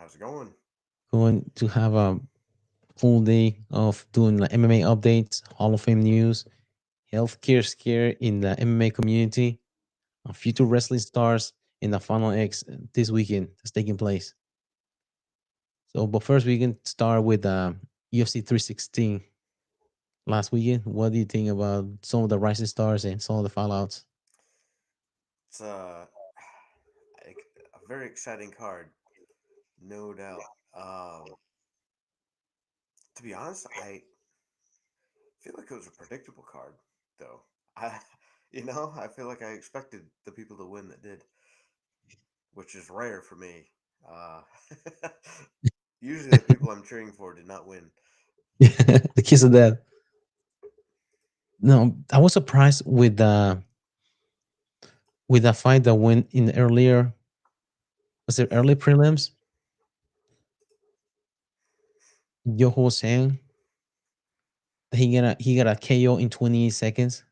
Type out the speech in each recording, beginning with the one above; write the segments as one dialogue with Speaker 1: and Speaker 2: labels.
Speaker 1: How's it going?
Speaker 2: Going to have a full day of doing like MMA updates, Hall of Fame news, healthcare scare in the MMA community, future wrestling stars in the Final X this weekend that's taking place. So, but first we can start with UFC 316 last weekend. What do you think about some of the rising stars and some of the fallouts?
Speaker 1: It's a very exciting card, no doubt. To be honest, I feel like it was a predictable card, though. I, I feel like I expected the people to win that did, which is rare for me. Uh, Usually, the people I'm cheering for did not win.
Speaker 2: The kiss of death. No, I was surprised with the fight that went in earlier. Was it early prelims? Yoho Sang, he got a KO in 28 seconds.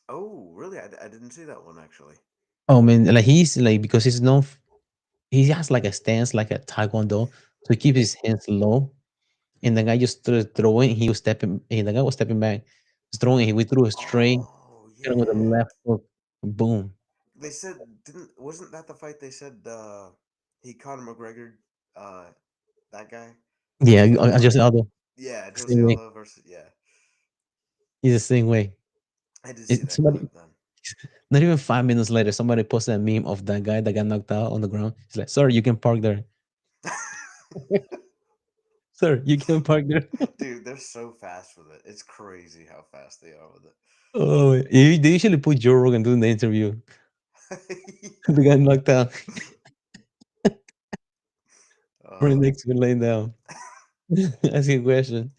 Speaker 1: Oh, really? I didn't see that one actually.
Speaker 2: Oh man, like he's like because he's known he has like a stance like a taekwondo, so he keeps his hands low, and the guy just started throwing. He was stepping, and the guy was stepping back, was throwing. He withdrew straight,
Speaker 1: Oh,
Speaker 2: hit him with a
Speaker 1: yeah.
Speaker 2: left hook, boom.
Speaker 1: They said didn't wasn't that the fight they said he Conor McGregor uh that guy
Speaker 2: Yeah,
Speaker 1: Jose
Speaker 2: I
Speaker 1: Aldo.
Speaker 2: just Aldo
Speaker 1: Yeah, Jose
Speaker 2: same way.
Speaker 1: Aldo versus yeah.
Speaker 2: He's the same way.
Speaker 1: I did see that
Speaker 2: Somebody
Speaker 1: clip then.
Speaker 2: not even 5 minutes later, somebody posted a meme of that guy that got knocked out on the ground. He's like, "Sir, you can park there. Sir, you can park there."
Speaker 1: Dude, they're so fast with it. It's crazy how fast they are with
Speaker 2: Oh, they usually put Joe Rogan doing the interview.
Speaker 1: it.
Speaker 2: The guy knocked out right
Speaker 1: uh,
Speaker 2: next to him laying down. Asking a question.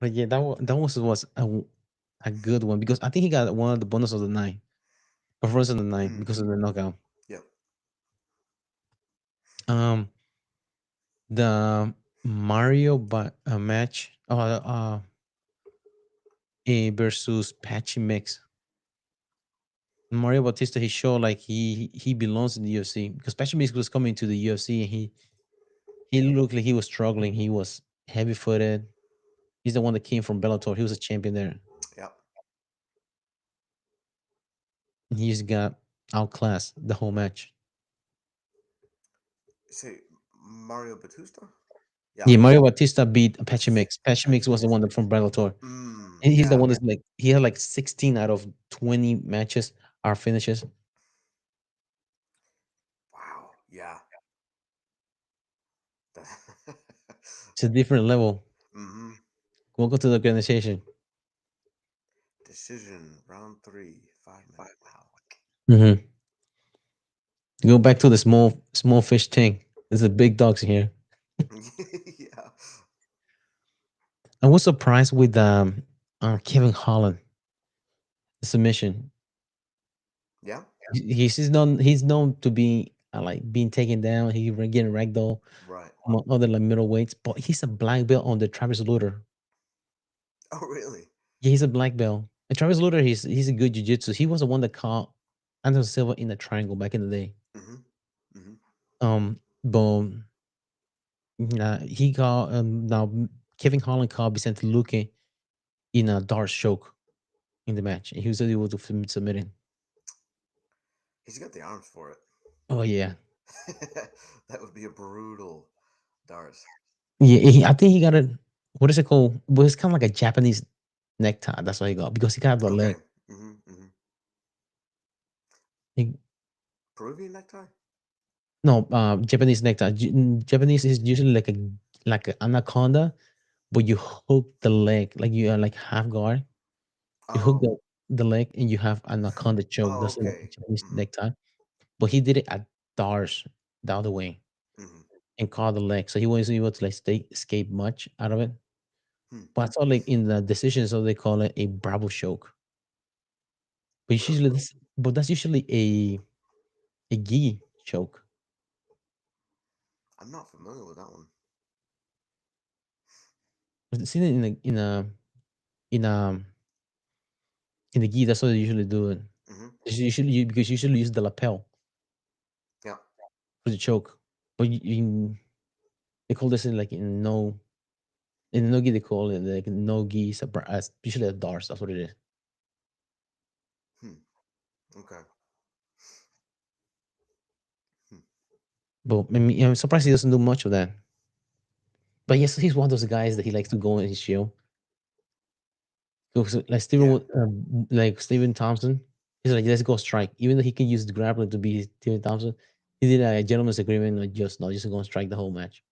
Speaker 2: But yeah, that was a good one because I think he got one of the bonus of the night, performance of the night because of
Speaker 1: mm-hmm.
Speaker 2: the knockout.
Speaker 1: Yep.
Speaker 2: Um, the match, versus Patchy Mix. Mario Batista, he showed like he belongs in the UFC because Patchy Mix was coming to the UFC and he looked like he was struggling. He was heavy footed. He's the one that came from Bellator. He was a champion there.
Speaker 1: Yep.
Speaker 2: And he just got outclassed the whole match.
Speaker 1: Say Mario Batista? Yeah.
Speaker 2: Yeah, Mario Batista beat Patchy Mix. Patchy Mix
Speaker 1: Patchy
Speaker 2: was the
Speaker 1: Mix.
Speaker 2: one that from Bellator. He's the
Speaker 1: Yeah.
Speaker 2: one that's like he had like 16 out of 20 matches are finishes.
Speaker 1: Wow. Yeah.
Speaker 2: It's a different level.
Speaker 1: mm-hmm.
Speaker 2: Welcome to the organization.
Speaker 1: Decision round 3, 5 minute. Wow.
Speaker 2: Hmm. Go back to the small fish thing. There's a big dogs here.
Speaker 1: Yeah.
Speaker 2: I was surprised with Kevin Holland submission.
Speaker 1: Yeah.
Speaker 2: He's known to be like being taken down. Getting ragdoll
Speaker 1: Right.
Speaker 2: among other like middleweights, but he's a black belt on the Travis Lutter.
Speaker 1: Oh, really?
Speaker 2: Yeah, he's a black belt. And Travis Lutter, he's a good jiu-jitsu. He was the one that caught Anderson Silva in the triangle back in the day.
Speaker 1: Mm-hmm. Mm-hmm.
Speaker 2: But he caught Kevin Holland caught Vicente Luque in a dart choke in the match. And he was able to submit him.
Speaker 1: He's got the arms for it.
Speaker 2: Oh yeah,
Speaker 1: That would be a brutal Dars.
Speaker 2: yeah. I think he got a what is it called? Well, it's kind of like a Japanese necktie. That's what he got because he got the
Speaker 1: Okay.
Speaker 2: leg.
Speaker 1: Mm-hmm. Mm-hmm.
Speaker 2: He,
Speaker 1: Peruvian necktie?
Speaker 2: no, Japanese necktie. Japanese is usually like an anaconda, but you hook the leg like you are like half guard. You hook
Speaker 1: Oh.
Speaker 2: the leg and you have anaconda choke.
Speaker 1: Oh,
Speaker 2: That's like a
Speaker 1: okay.
Speaker 2: Japanese
Speaker 1: Mm-hmm.
Speaker 2: necktie. But he did it at Dars the other way
Speaker 1: Mm-hmm.
Speaker 2: and caught the leg, so he wasn't able to like stay escape much out of it.
Speaker 1: Hmm.
Speaker 2: But I saw like in the decision, so they call it a Bravo choke. But
Speaker 1: Really?
Speaker 2: that's usually a gi choke.
Speaker 1: I'm not familiar with that one.
Speaker 2: But seen it in a in the gi. That's how they usually do it.
Speaker 1: Mm-hmm.
Speaker 2: Because you usually use the lapel.
Speaker 1: Yeah.
Speaker 2: for the choke. But they call this in like in no gi they call it like no gi as usually a darts. That's what it is.
Speaker 1: Hmm. Okay. Hmm.
Speaker 2: But I mean, I'm surprised he doesn't do much of that. But yes, he's one of those guys that he likes to go in his show. So, like
Speaker 1: Yeah.
Speaker 2: Like Stephen Thompson, he's like, let's go strike. Even though he can use the grappling to be Stephen Thompson, he did a gentleman's agreement, like just go and strike the whole match.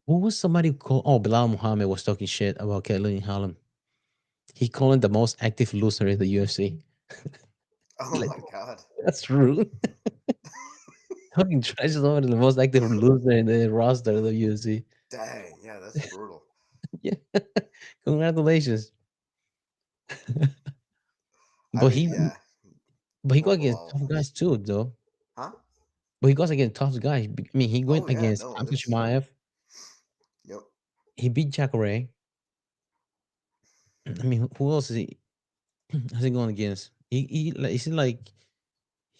Speaker 2: Who was somebody who called? Oh, Bilal Muhammad was talking shit about Caitlin Holland. He called him the most active loser in the UFC.
Speaker 1: Oh
Speaker 2: Like
Speaker 1: my god.
Speaker 2: that's rude. Talking trash is over the most active loser in the roster of the UFC.
Speaker 1: Dang. Yeah, that's brutal.
Speaker 2: Yeah, congratulations.
Speaker 1: I
Speaker 2: But
Speaker 1: mean,
Speaker 2: he
Speaker 1: yeah.
Speaker 2: but he
Speaker 1: Poor
Speaker 2: got against
Speaker 1: Bilal.
Speaker 2: tough guys too, though.
Speaker 1: Huh?
Speaker 2: But he goes against tough guys. I mean, he
Speaker 1: Oh
Speaker 2: went
Speaker 1: yeah.
Speaker 2: against
Speaker 1: No,
Speaker 2: Hamza
Speaker 1: it's
Speaker 2: Chimaev.
Speaker 1: yep.
Speaker 2: He beat Jacare. I mean, who else is he? Has he going against? He like is it like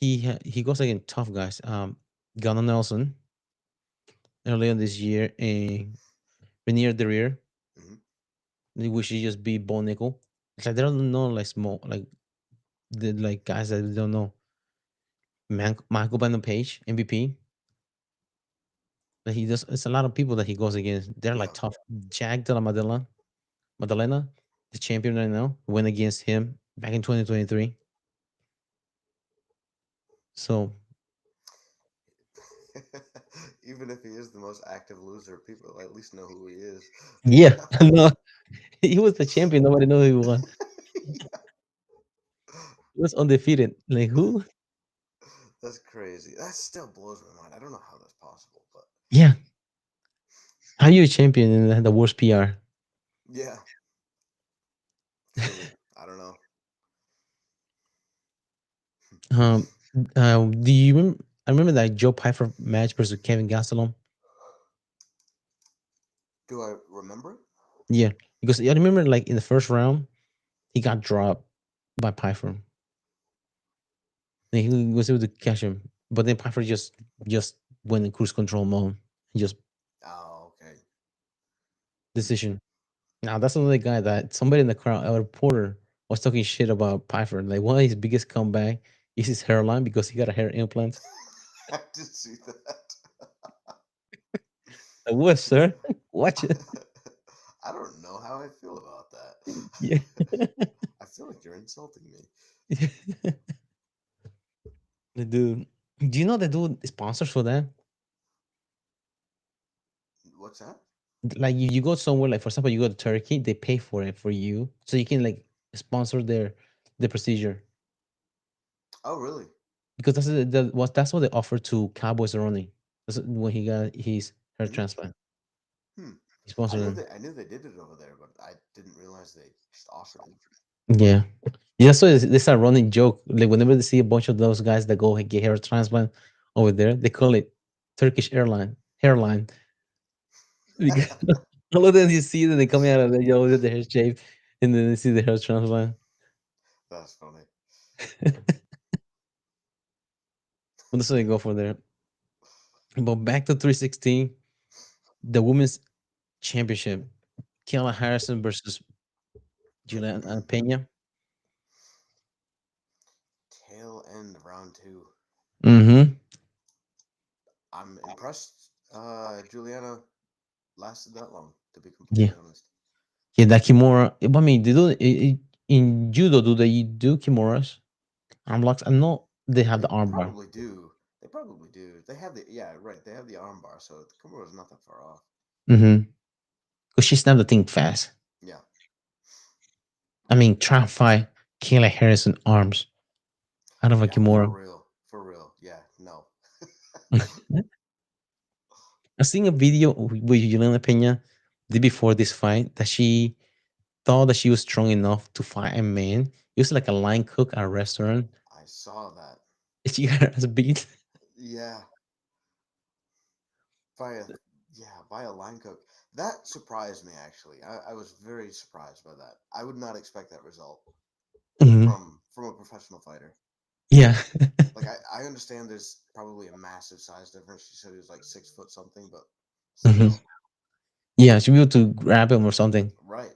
Speaker 2: he goes against tough guys. Gunnar Nelson earlier this year and Renier Derriere,
Speaker 1: Hmm.
Speaker 2: which he just beat Bo Nickel. It's like they don't know like small like the like guys that we don't know. Michael Bennett Page MVP. Like he does. It's a lot of people that he goes against. They're like
Speaker 1: Yeah.
Speaker 2: tough. Jack de la Madalena, the champion right now, went against him back in 2023. So
Speaker 1: Even if he is the most active loser, people at least know who he is.
Speaker 2: yeah, no, he was the champion. Nobody knew who he won. He was undefeated. Like who?
Speaker 1: That's crazy. That still blows my mind. I don't know how that's possible, but
Speaker 2: Yeah, how you a champion and had the worst PR?
Speaker 1: yeah, truly, I don't know.
Speaker 2: Um, do you remember? I remember that Joe Piper match versus Kevin Gastelum.
Speaker 1: Do I remember it?
Speaker 2: Yeah, because I remember like in the first round he got dropped by Piper. And he was able to catch him, but then Piper just went in cruise control mode. And just
Speaker 1: Oh, okay. Hmm.
Speaker 2: decision. Now that's another guy that somebody in the crowd, a reporter, was talking shit about Piper. Like one of his biggest comeback is his hairline because he got a hair implant.
Speaker 1: I did see that.
Speaker 2: Like, what, sir? Watch it.
Speaker 1: I don't know how I feel about
Speaker 2: Yeah.
Speaker 1: that. I feel like you're insulting me.
Speaker 2: The dude. Do you know the dude sponsors for that?
Speaker 1: What's that?
Speaker 2: Like you go somewhere, like for example, you go to Turkey, they pay for it for you, so you can like sponsor the procedure
Speaker 1: Oh, really?
Speaker 2: because that's what they offer to Cowboys Cerrone. That's when he got his hair transplant.
Speaker 1: Hmm.
Speaker 2: He sponsored them.
Speaker 1: I knew they did it over there, but I didn't realize they just offered it.
Speaker 2: Yeah. Yeah, so it's a running joke. Like whenever they see a bunch of those guys that go and get hair transplant over there, they call it Turkish airline hairline. Because all of them you see that they coming out of the with the hair shape, and then they see the hair transplant.
Speaker 1: That's funny.
Speaker 2: Well, that's what they go for there. But back to 316, the women's championship, Kayla Harrison versus Juliana Pena.
Speaker 1: Tail end of round two.
Speaker 2: Mm-hmm.
Speaker 1: I'm impressed. Juliana lasted that long, to be
Speaker 2: Yeah.
Speaker 1: completely honest.
Speaker 2: Yeah, that Kimura. I mean, they do in judo. Do they do Kimuras? Arm locks? I know they have
Speaker 1: They
Speaker 2: the arm bar.
Speaker 1: probably do. They probably do. They have the yeah, right. They have the arm bar, so the Kimura is not that far off.
Speaker 2: Mm-hmm. Because she snapped the thing fast.
Speaker 1: Yeah,
Speaker 2: I mean, try and fight Kayla Harrison arms out of a
Speaker 1: yeah, for
Speaker 2: Kimura.
Speaker 1: real, for real. Yeah, no.
Speaker 2: I seen a video with Yelena Pena did before this fight that she thought that she was strong enough to fight a man. He was like a line cook at a restaurant.
Speaker 1: I saw that.
Speaker 2: She got her ass beat.
Speaker 1: Yeah, via via line cook. That surprised me actually. I was very surprised by that. I would not expect that result
Speaker 2: Mhm.
Speaker 1: from a professional fighter.
Speaker 2: Yeah.
Speaker 1: Like I understand there's probably a massive size difference. She said he was like 6 foot something, but
Speaker 2: Mhm.
Speaker 1: still,
Speaker 2: Yeah, should be able to grab him or something.
Speaker 1: right?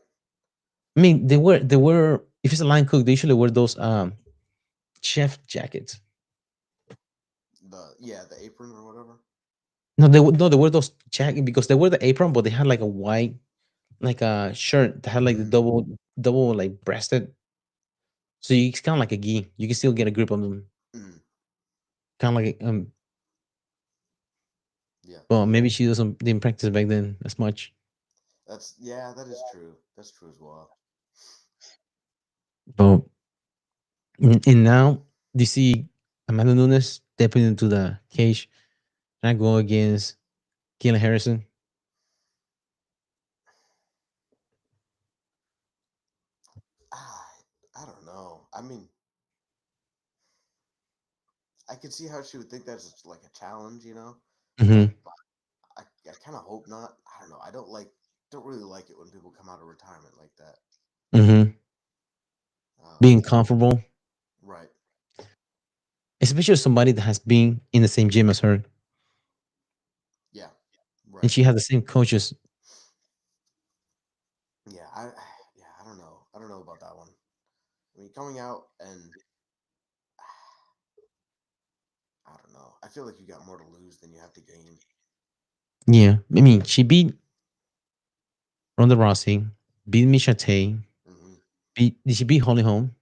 Speaker 2: I mean, they were if it's a line cook, they usually wear those chef jackets.
Speaker 1: The yeah, the apron or whatever.
Speaker 2: No, they were those jacket because they were the apron, but they had like a white like a shirt that had like the
Speaker 1: Mm,
Speaker 2: double like breasted. So it's kind of like a gi. You can still get a grip on them.
Speaker 1: mm,
Speaker 2: Kind of like
Speaker 1: yeah,
Speaker 2: well, maybe she doesn't didn't practice back then as much.
Speaker 1: that is true. That's true as well.
Speaker 2: But and now do you see Amanda Nunes stepping into the cage and I go against Kayla Harrison?
Speaker 1: Ah, I don't know. I mean, I could see how she would think that's like a challenge,
Speaker 2: Hmm.
Speaker 1: but I kind of hope not. I don't know. Don't really like it when people come out of retirement like that.
Speaker 2: Hmm.
Speaker 1: Um,
Speaker 2: Being comfortable,
Speaker 1: right.
Speaker 2: especially somebody that has been in the same gym as her,
Speaker 1: Yeah.
Speaker 2: and
Speaker 1: Right.
Speaker 2: she has the same coaches.
Speaker 1: Yeah. Yeah. I don't know. I don't know about that one. I mean, coming out and I don't know. I feel like you got more to lose than you have to gain.
Speaker 2: Yeah, I mean, she beat Ronda Rousey, beat Misha Tate,
Speaker 1: Hmm.
Speaker 2: did she beat Holly Holm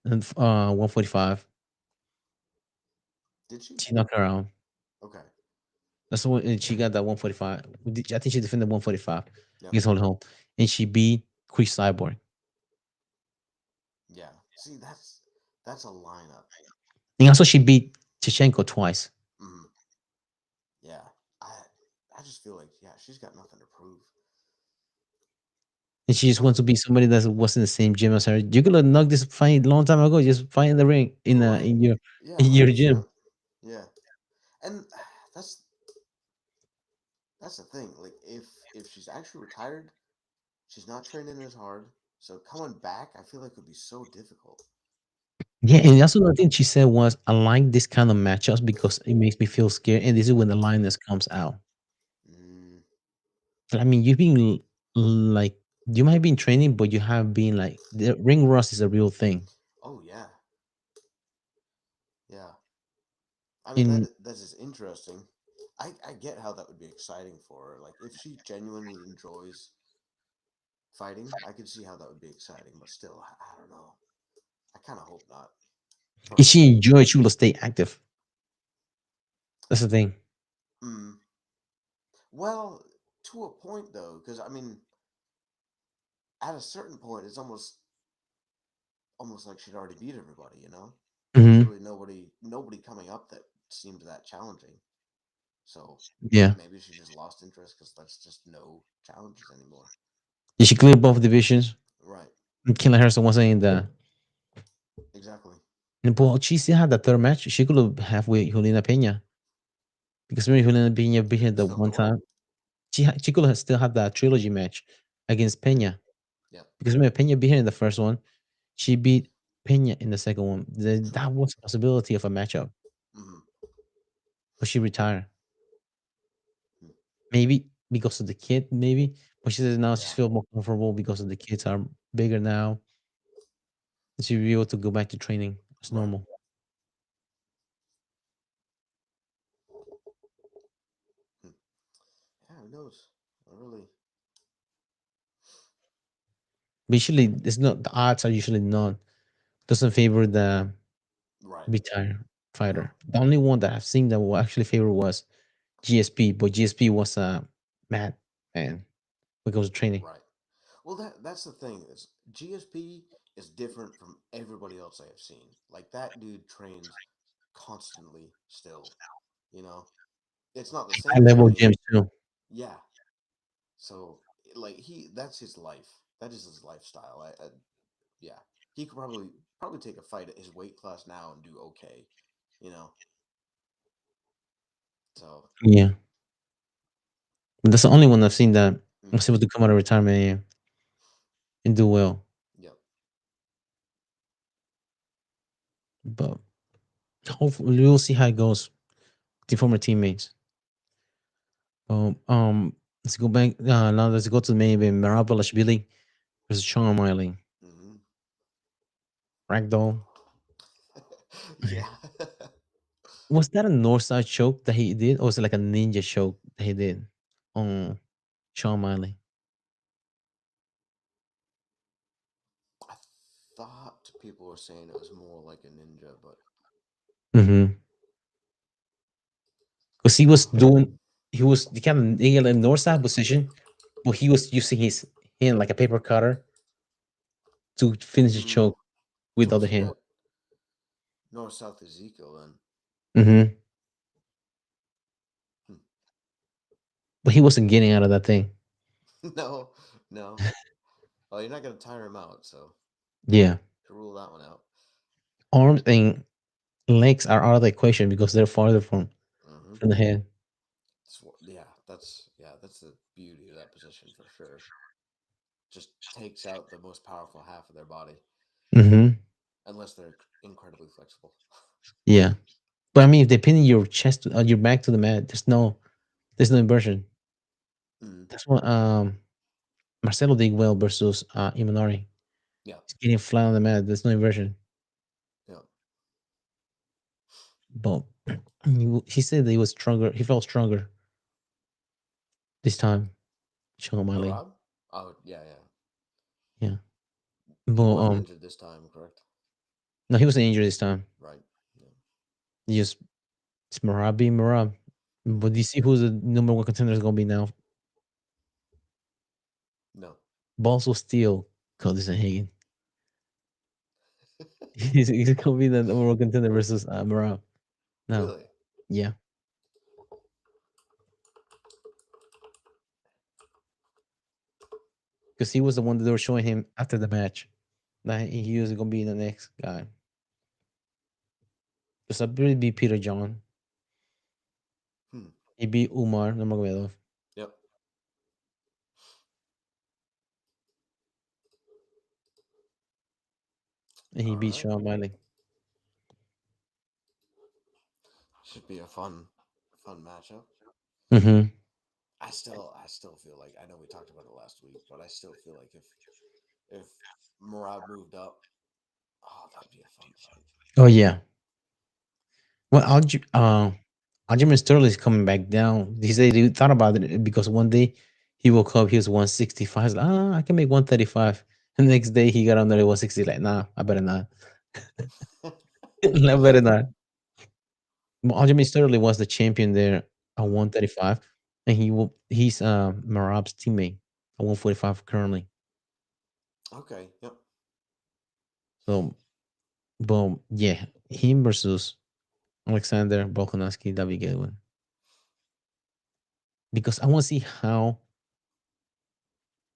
Speaker 2: and 145?
Speaker 1: Did she?
Speaker 2: She knocked her out.
Speaker 1: Okay.
Speaker 2: That's the one, and she got that 145. I think she defended 145
Speaker 1: Yep.
Speaker 2: against Holly Holm, and she beat Chris Cyborg.
Speaker 1: Yeah. See, that's a lineup.
Speaker 2: And also she beat Chichenko twice.
Speaker 1: Hmm. Yeah. I I just feel like she's got nothing to prove.
Speaker 2: And she just
Speaker 1: Some
Speaker 2: wants to be somebody that was in the same gym as her. You could have knocked this fight a long time ago. Just fight in the ring
Speaker 1: right.
Speaker 2: in your
Speaker 1: Yeah.
Speaker 2: in
Speaker 1: Hundred
Speaker 2: your gym.
Speaker 1: percent. Yeah. And that's that's the thing. Like if she's actually retired, she's not training as hard. So coming back, I feel like would be so difficult.
Speaker 2: Yeah, and also another thing she said was, "I like this kind of matchups because it makes me feel scared." And this is when the lioness comes out.
Speaker 1: Mm,
Speaker 2: I mean, you've been like you might have been training, but you have been like the ring rust is a real thing.
Speaker 1: oh yeah, yeah. I mean
Speaker 2: In
Speaker 1: that is interesting. I get how that would be exciting for her. Like if she genuinely enjoys fighting, I could see how that would be exciting. But still, I don't know. I kind of hope not,
Speaker 2: if she
Speaker 1: personally.
Speaker 2: enjoys, she will stay active. That's the thing.
Speaker 1: Mm, well, to a point though, because I mean, at a certain point, it's almost like she'd already beat everybody. There's
Speaker 2: Hmm.
Speaker 1: really nobody coming up that seemed that challenging. So
Speaker 2: Yeah,
Speaker 1: maybe she just lost interest because there's just no challenges anymore.
Speaker 2: yeah, she cleared both divisions.
Speaker 1: Right.
Speaker 2: And Kayla Harrison was saying that.
Speaker 1: Exactly.
Speaker 2: But she still had that third match. She could have with Juliana Pena because remember Juliana Pena beat her the
Speaker 1: Still
Speaker 2: one
Speaker 1: could have.
Speaker 2: time. She could have still had that trilogy match against
Speaker 1: Mm,
Speaker 2: Pena
Speaker 1: yep.
Speaker 2: because remember Pena beat her in the first one. She beat Pena in the second one.
Speaker 1: True.
Speaker 2: That was a possibility of a matchup,
Speaker 1: Hmm.
Speaker 2: but she retired.
Speaker 1: Hmm.
Speaker 2: Maybe because of the kid, maybe. But she says now she
Speaker 1: Yeah.
Speaker 2: feels more comfortable because of the kids are bigger now. She'll be able to go back to training as
Speaker 1: Right.
Speaker 2: normal.
Speaker 1: Hmm. Yeah. Who knows? I really.
Speaker 2: But usually, it's not the odds are usually not doesn't favor the
Speaker 1: Right.
Speaker 2: retired
Speaker 1: No.
Speaker 2: fighter. The only one that I've seen that will actually favor was GSP, but GSP was a mad man when it comes to training.
Speaker 1: Right. Well, that's the thing is GSP is different from everybody else I have seen. Like that dude trains constantly still. You know, it's not the
Speaker 2: High
Speaker 1: same
Speaker 2: level
Speaker 1: training.
Speaker 2: gyms too.
Speaker 1: Yeah. So like that's his life. That is his lifestyle. Yeah. He could probably take a fight at his weight class now and do okay. You know. So.
Speaker 2: Yeah, but that's the only one I've seen that was
Speaker 1: Hmm.
Speaker 2: able to come out of retirement and do well.
Speaker 1: Yep.
Speaker 2: But Hopefully, we'll see how it goes. The former teammates. Let's go back. Now let's go to the main event. Merab Billy versus Sean O'Malley.
Speaker 1: Hmm.
Speaker 2: Ragdoll.
Speaker 1: Yeah.
Speaker 2: Was that a north side choke that he did, or was it like a ninja choke that he did on Sean O'Malley?
Speaker 1: I thought people were saying it was more like a ninja, but
Speaker 2: Mm-hmm. Because he was the kind of in a north side position, but he was using his hand like a paper cutter to finish the
Speaker 1: mm,
Speaker 2: choke with the
Speaker 1: was
Speaker 2: other
Speaker 1: he
Speaker 2: hand.
Speaker 1: at North South Ezekiel then?
Speaker 2: Mm-hmm.
Speaker 1: Hmm.
Speaker 2: But he wasn't getting out of that thing.
Speaker 1: No, no. Well, you're not gonna tire him out, so
Speaker 2: Yeah.
Speaker 1: to rule that one out.
Speaker 2: Arms and legs are out of the equation because they're farther
Speaker 1: Hmm.
Speaker 2: from the head.
Speaker 1: That's the beauty of that position for sure. Just takes out the most powerful half of their body,
Speaker 2: Mm-hmm.
Speaker 1: unless they're incredibly flexible.
Speaker 2: Yeah. But I mean, if they pin your chest, your back to the mat, there's no inversion.
Speaker 1: Mm.
Speaker 2: That's what Marcelo did well versus Imanari.
Speaker 1: Yeah,
Speaker 2: He's getting flat on the mat. There's no inversion.
Speaker 1: yeah.
Speaker 2: But he said that he was stronger. He felt stronger this time. Sean O'Malley.
Speaker 1: Marab? Oh, yeah, yeah.
Speaker 2: Yeah.
Speaker 1: He
Speaker 2: But
Speaker 1: wasn't injured this time, correct?
Speaker 2: no, he wasn't injured this time.
Speaker 1: Right. Yeah.
Speaker 2: He just it's Marab being Marab. But
Speaker 1: Hmm.
Speaker 2: do you see who's the number one contender is gonna be now?
Speaker 1: No.
Speaker 2: Balls Steel, Cody Hagen. He's gonna be the number one contender versus Marab. No.
Speaker 1: Really?
Speaker 2: Yeah. Because he was the one that they were showing him after the match. That he was gonna be the next guy. Because I believe be Peter John.
Speaker 1: Hmm.
Speaker 2: He beat Umar Nurmagomedov.
Speaker 1: Yep.
Speaker 2: And he
Speaker 1: All
Speaker 2: beat
Speaker 1: right.
Speaker 2: Sean Miley.
Speaker 1: Should be a fun matchup.
Speaker 2: Mm-hmm.
Speaker 1: I still feel like I know we talked about it last week, but I still feel like if Murad moved up, oh, that'd be a fun fight.
Speaker 2: Oh yeah. Well, Aljamain Sterling is coming back down. He said he thought about it because one day he woke up, he was 165. He's like, I can make 135. And the next day he got on there 160. Like, nah, I better not. I better not. Well, Aljamain Sterling was the champion there at 135, and he's Marab's teammate at 145 currently.
Speaker 1: Okay. Yep.
Speaker 2: So, boom, yeah, him versus Alexander Volkanovski, that'd be a good one. Because I want to see how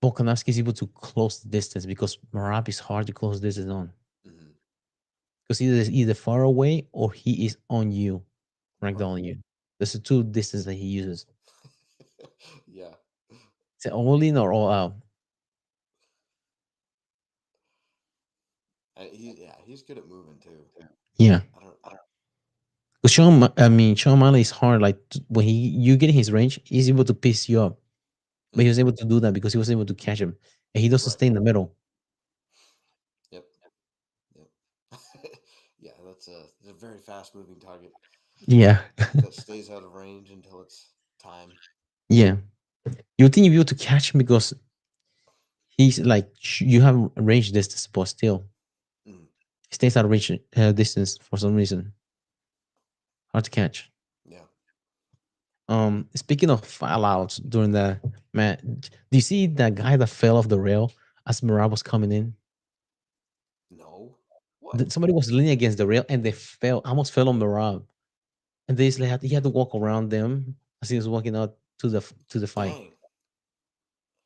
Speaker 2: Volkanovski is able to close the distance because Marab is hard to close distance on.
Speaker 1: Hmm.
Speaker 2: Because either far away or he is on you, ranked
Speaker 1: Right.
Speaker 2: on you. There's the two distance that he uses.
Speaker 1: Yeah.
Speaker 2: It's all in or all out.
Speaker 1: He's good at moving too.
Speaker 2: Yeah.
Speaker 1: I don't.
Speaker 2: Because Sean Malley is hard. Like when you get in his range, he's able to piss you up. But he
Speaker 1: Hmm.
Speaker 2: was able to do that because he was able to catch him, and he doesn't
Speaker 1: Right.
Speaker 2: stay in the middle.
Speaker 1: Yep. Yep. Yeah. That's a very fast moving target
Speaker 2: Yeah,
Speaker 1: that stays out of range until it's time.
Speaker 2: yeah. You think you'll be able to catch him because he's like you have range distance, but still
Speaker 1: Mm.
Speaker 2: he stays out of range distance for some reason. Hard to catch.
Speaker 1: Yeah.
Speaker 2: Speaking of fallouts during the match, do you see that guy that fell off the rail as Marab was coming in?
Speaker 1: No. What?
Speaker 2: Somebody was leaning against the rail and they almost fell on Marab. And they like he had to walk around them as he was walking out to the fight.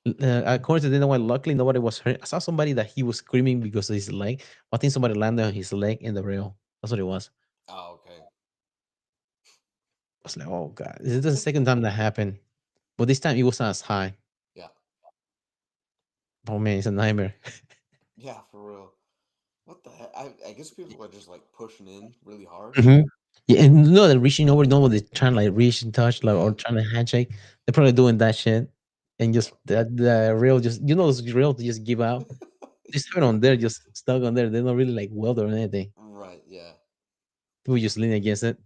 Speaker 1: Dang.
Speaker 2: According to Dana White, luckily nobody was hurt. I saw somebody that he was screaming because of his leg. I think somebody landed on his leg in the rail. That's what it was.
Speaker 1: Oh, okay.
Speaker 2: I was like, oh god, this is the second time that happened, but this time it was not as high.
Speaker 1: Yeah.
Speaker 2: Oh man, it's a nightmare.
Speaker 1: Yeah, for real. What the heck? I guess people are just like pushing in really hard.
Speaker 2: Hmm. Yeah, and no, they're reaching over. No, they're trying to like reach and touch, like
Speaker 1: Yeah.
Speaker 2: or trying to handshake. They're probably doing that shit, and just the rail just those rails just give out. Just have it on there, just stuck on there. They're not really like welded or anything.
Speaker 1: Right. Yeah.
Speaker 2: People just lean against it,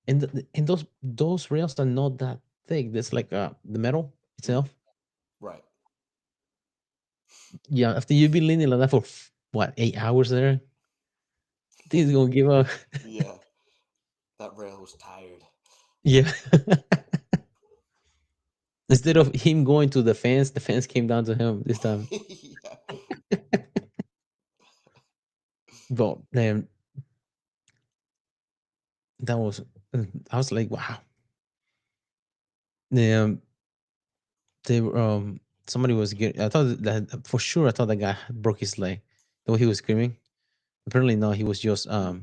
Speaker 2: and and those rails are not that thick. That's like the metal
Speaker 1: Mm,
Speaker 2: itself.
Speaker 1: right.
Speaker 2: Yeah, after you've been leaning like that for what 8 hours there, things gonna give up.
Speaker 1: Yeah. That rail was tired.
Speaker 2: Yeah. Instead of him going to the fence came down to him this time.
Speaker 1: Yeah.
Speaker 2: But then that was, I was like, wow. Um, they were, somebody was getting. I thought that for sure. I thought that guy broke his leg. The way he was screaming. Apparently, no. He was just
Speaker 1: Mm,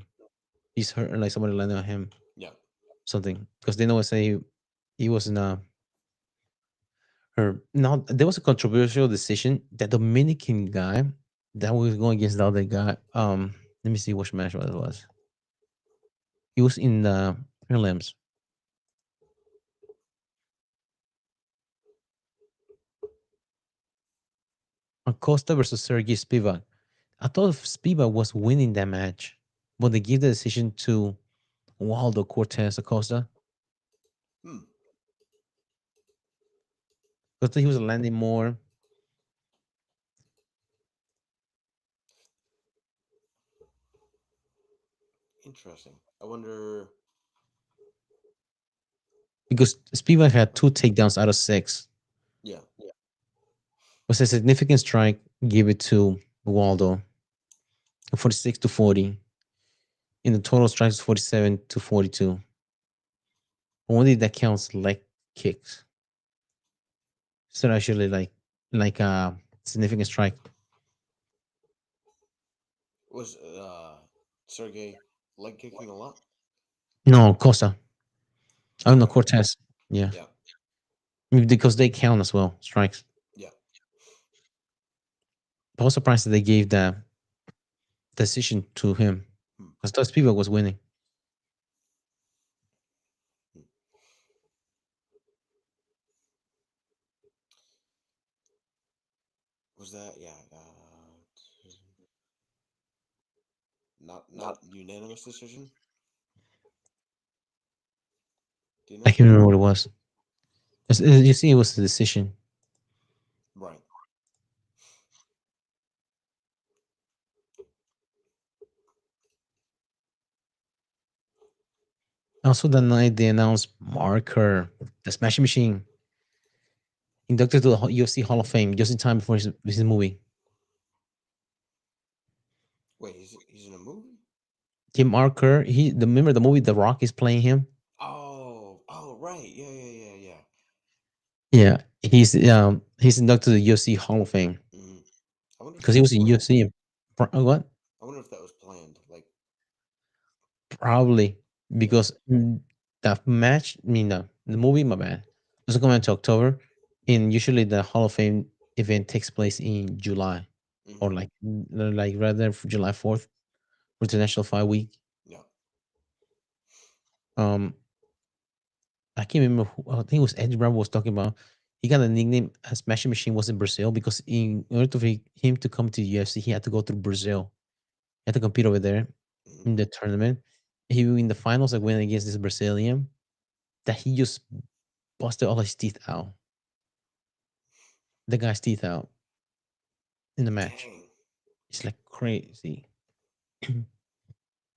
Speaker 2: he's hurt. Like somebody landed on him
Speaker 1: yeah.
Speaker 2: something because they know what say he was in her. Now there was a controversial decision. That Dominican guy that was going against the other guy. Let me see which match it was. He was in the prelims. Acosta versus Sergey Spivak. I thought Spivak was winning that match, but they gave the decision to Waldo Cortez Acosta
Speaker 1: Hmm.
Speaker 2: because he was landing more
Speaker 1: Interesting. I wonder.
Speaker 2: because Spivak had two takedowns out of six.
Speaker 1: Yeah.
Speaker 2: Was a significant strike. Gave it to Waldo, 46-40. In the total strikes, 47-42. Only that counts leg kicks. So actually, like a significant strike.
Speaker 1: Was Sergey leg kicking a lot?
Speaker 2: No, Costa. I don't know
Speaker 1: Okay.
Speaker 2: Cortez. Yeah,
Speaker 1: Yeah.
Speaker 2: because they count as well strikes.
Speaker 1: Yeah.
Speaker 2: I was surprised that they gave the decision to him.
Speaker 1: Hmm.
Speaker 2: Because those people was winning.
Speaker 1: Hmm. Was that? Yeah. Not unanimous decision. Do you
Speaker 2: I
Speaker 1: know?
Speaker 2: can't remember what it was. You see, it was the decision.
Speaker 1: Right.
Speaker 2: Also, that night they announced Marker, the Smashing Machine, inducted to the UFC Hall of Fame just in time before his movie.
Speaker 1: Wait, he's in a movie?
Speaker 2: Tim Marker, remember the movie The Rock is playing him.
Speaker 1: Oh, oh, right. Yeah, yeah, yeah, yeah.
Speaker 2: Yeah, he's inducted to the UFC Hall of Fame
Speaker 1: Mm. I wonder if
Speaker 2: because
Speaker 1: that
Speaker 2: he
Speaker 1: was
Speaker 2: was in
Speaker 1: planned.
Speaker 2: UFC. What?
Speaker 1: I wonder if that was planned. Like,
Speaker 2: Probably
Speaker 1: yeah.
Speaker 2: because that match, I mean, the movie, my bad, doesn't come into October, and usually the Hall of Fame event takes place in July or
Speaker 1: Mm-hmm.
Speaker 2: like rather July 4th for International Fight Week.
Speaker 1: Yeah.
Speaker 2: Um, I can't remember. I think it was Eddie Bravo was talking about. He got a nickname as Smashing Machine was in Brazil because in order for him to come to the UFC, he had to go through Brazil. He had to compete over there
Speaker 1: Mm-hmm.
Speaker 2: in the tournament. He in the finals, I went against this Brazilian that he just busted all his teeth out. The guy's teeth out in the match.
Speaker 1: Dang.
Speaker 2: It's like crazy.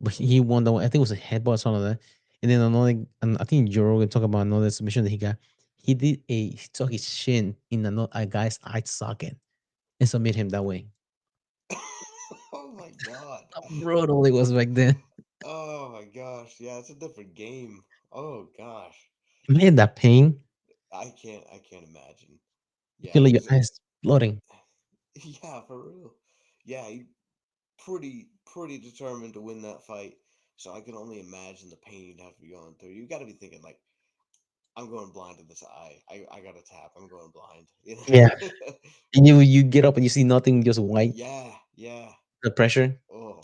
Speaker 2: But he won the one. I think it was a headbutt or something like that. And then another, and I think Joe Rogan talk about another submission that he got. He took his shin in a guy's eye socket and submit him that way.
Speaker 1: Oh my god.
Speaker 2: How brutal it was back then.
Speaker 1: Oh my gosh. Yeah, it's a different game. Oh gosh.
Speaker 2: Man, that pain.
Speaker 1: I can't imagine.
Speaker 2: You
Speaker 1: Yeah,
Speaker 2: feel like your
Speaker 1: because
Speaker 2: eyes flooding.
Speaker 1: yeah, for real. Yeah, you pretty determined to win that fight. So I can only imagine the pain you'd have to be going through. You got to be thinking like, I'm going blind in this eye. I got to tap. I'm going blind. You
Speaker 2: Yeah.
Speaker 1: know?
Speaker 2: And you get up and you see nothing, just white.
Speaker 1: Yeah, yeah.
Speaker 2: the pressure.
Speaker 1: Oh,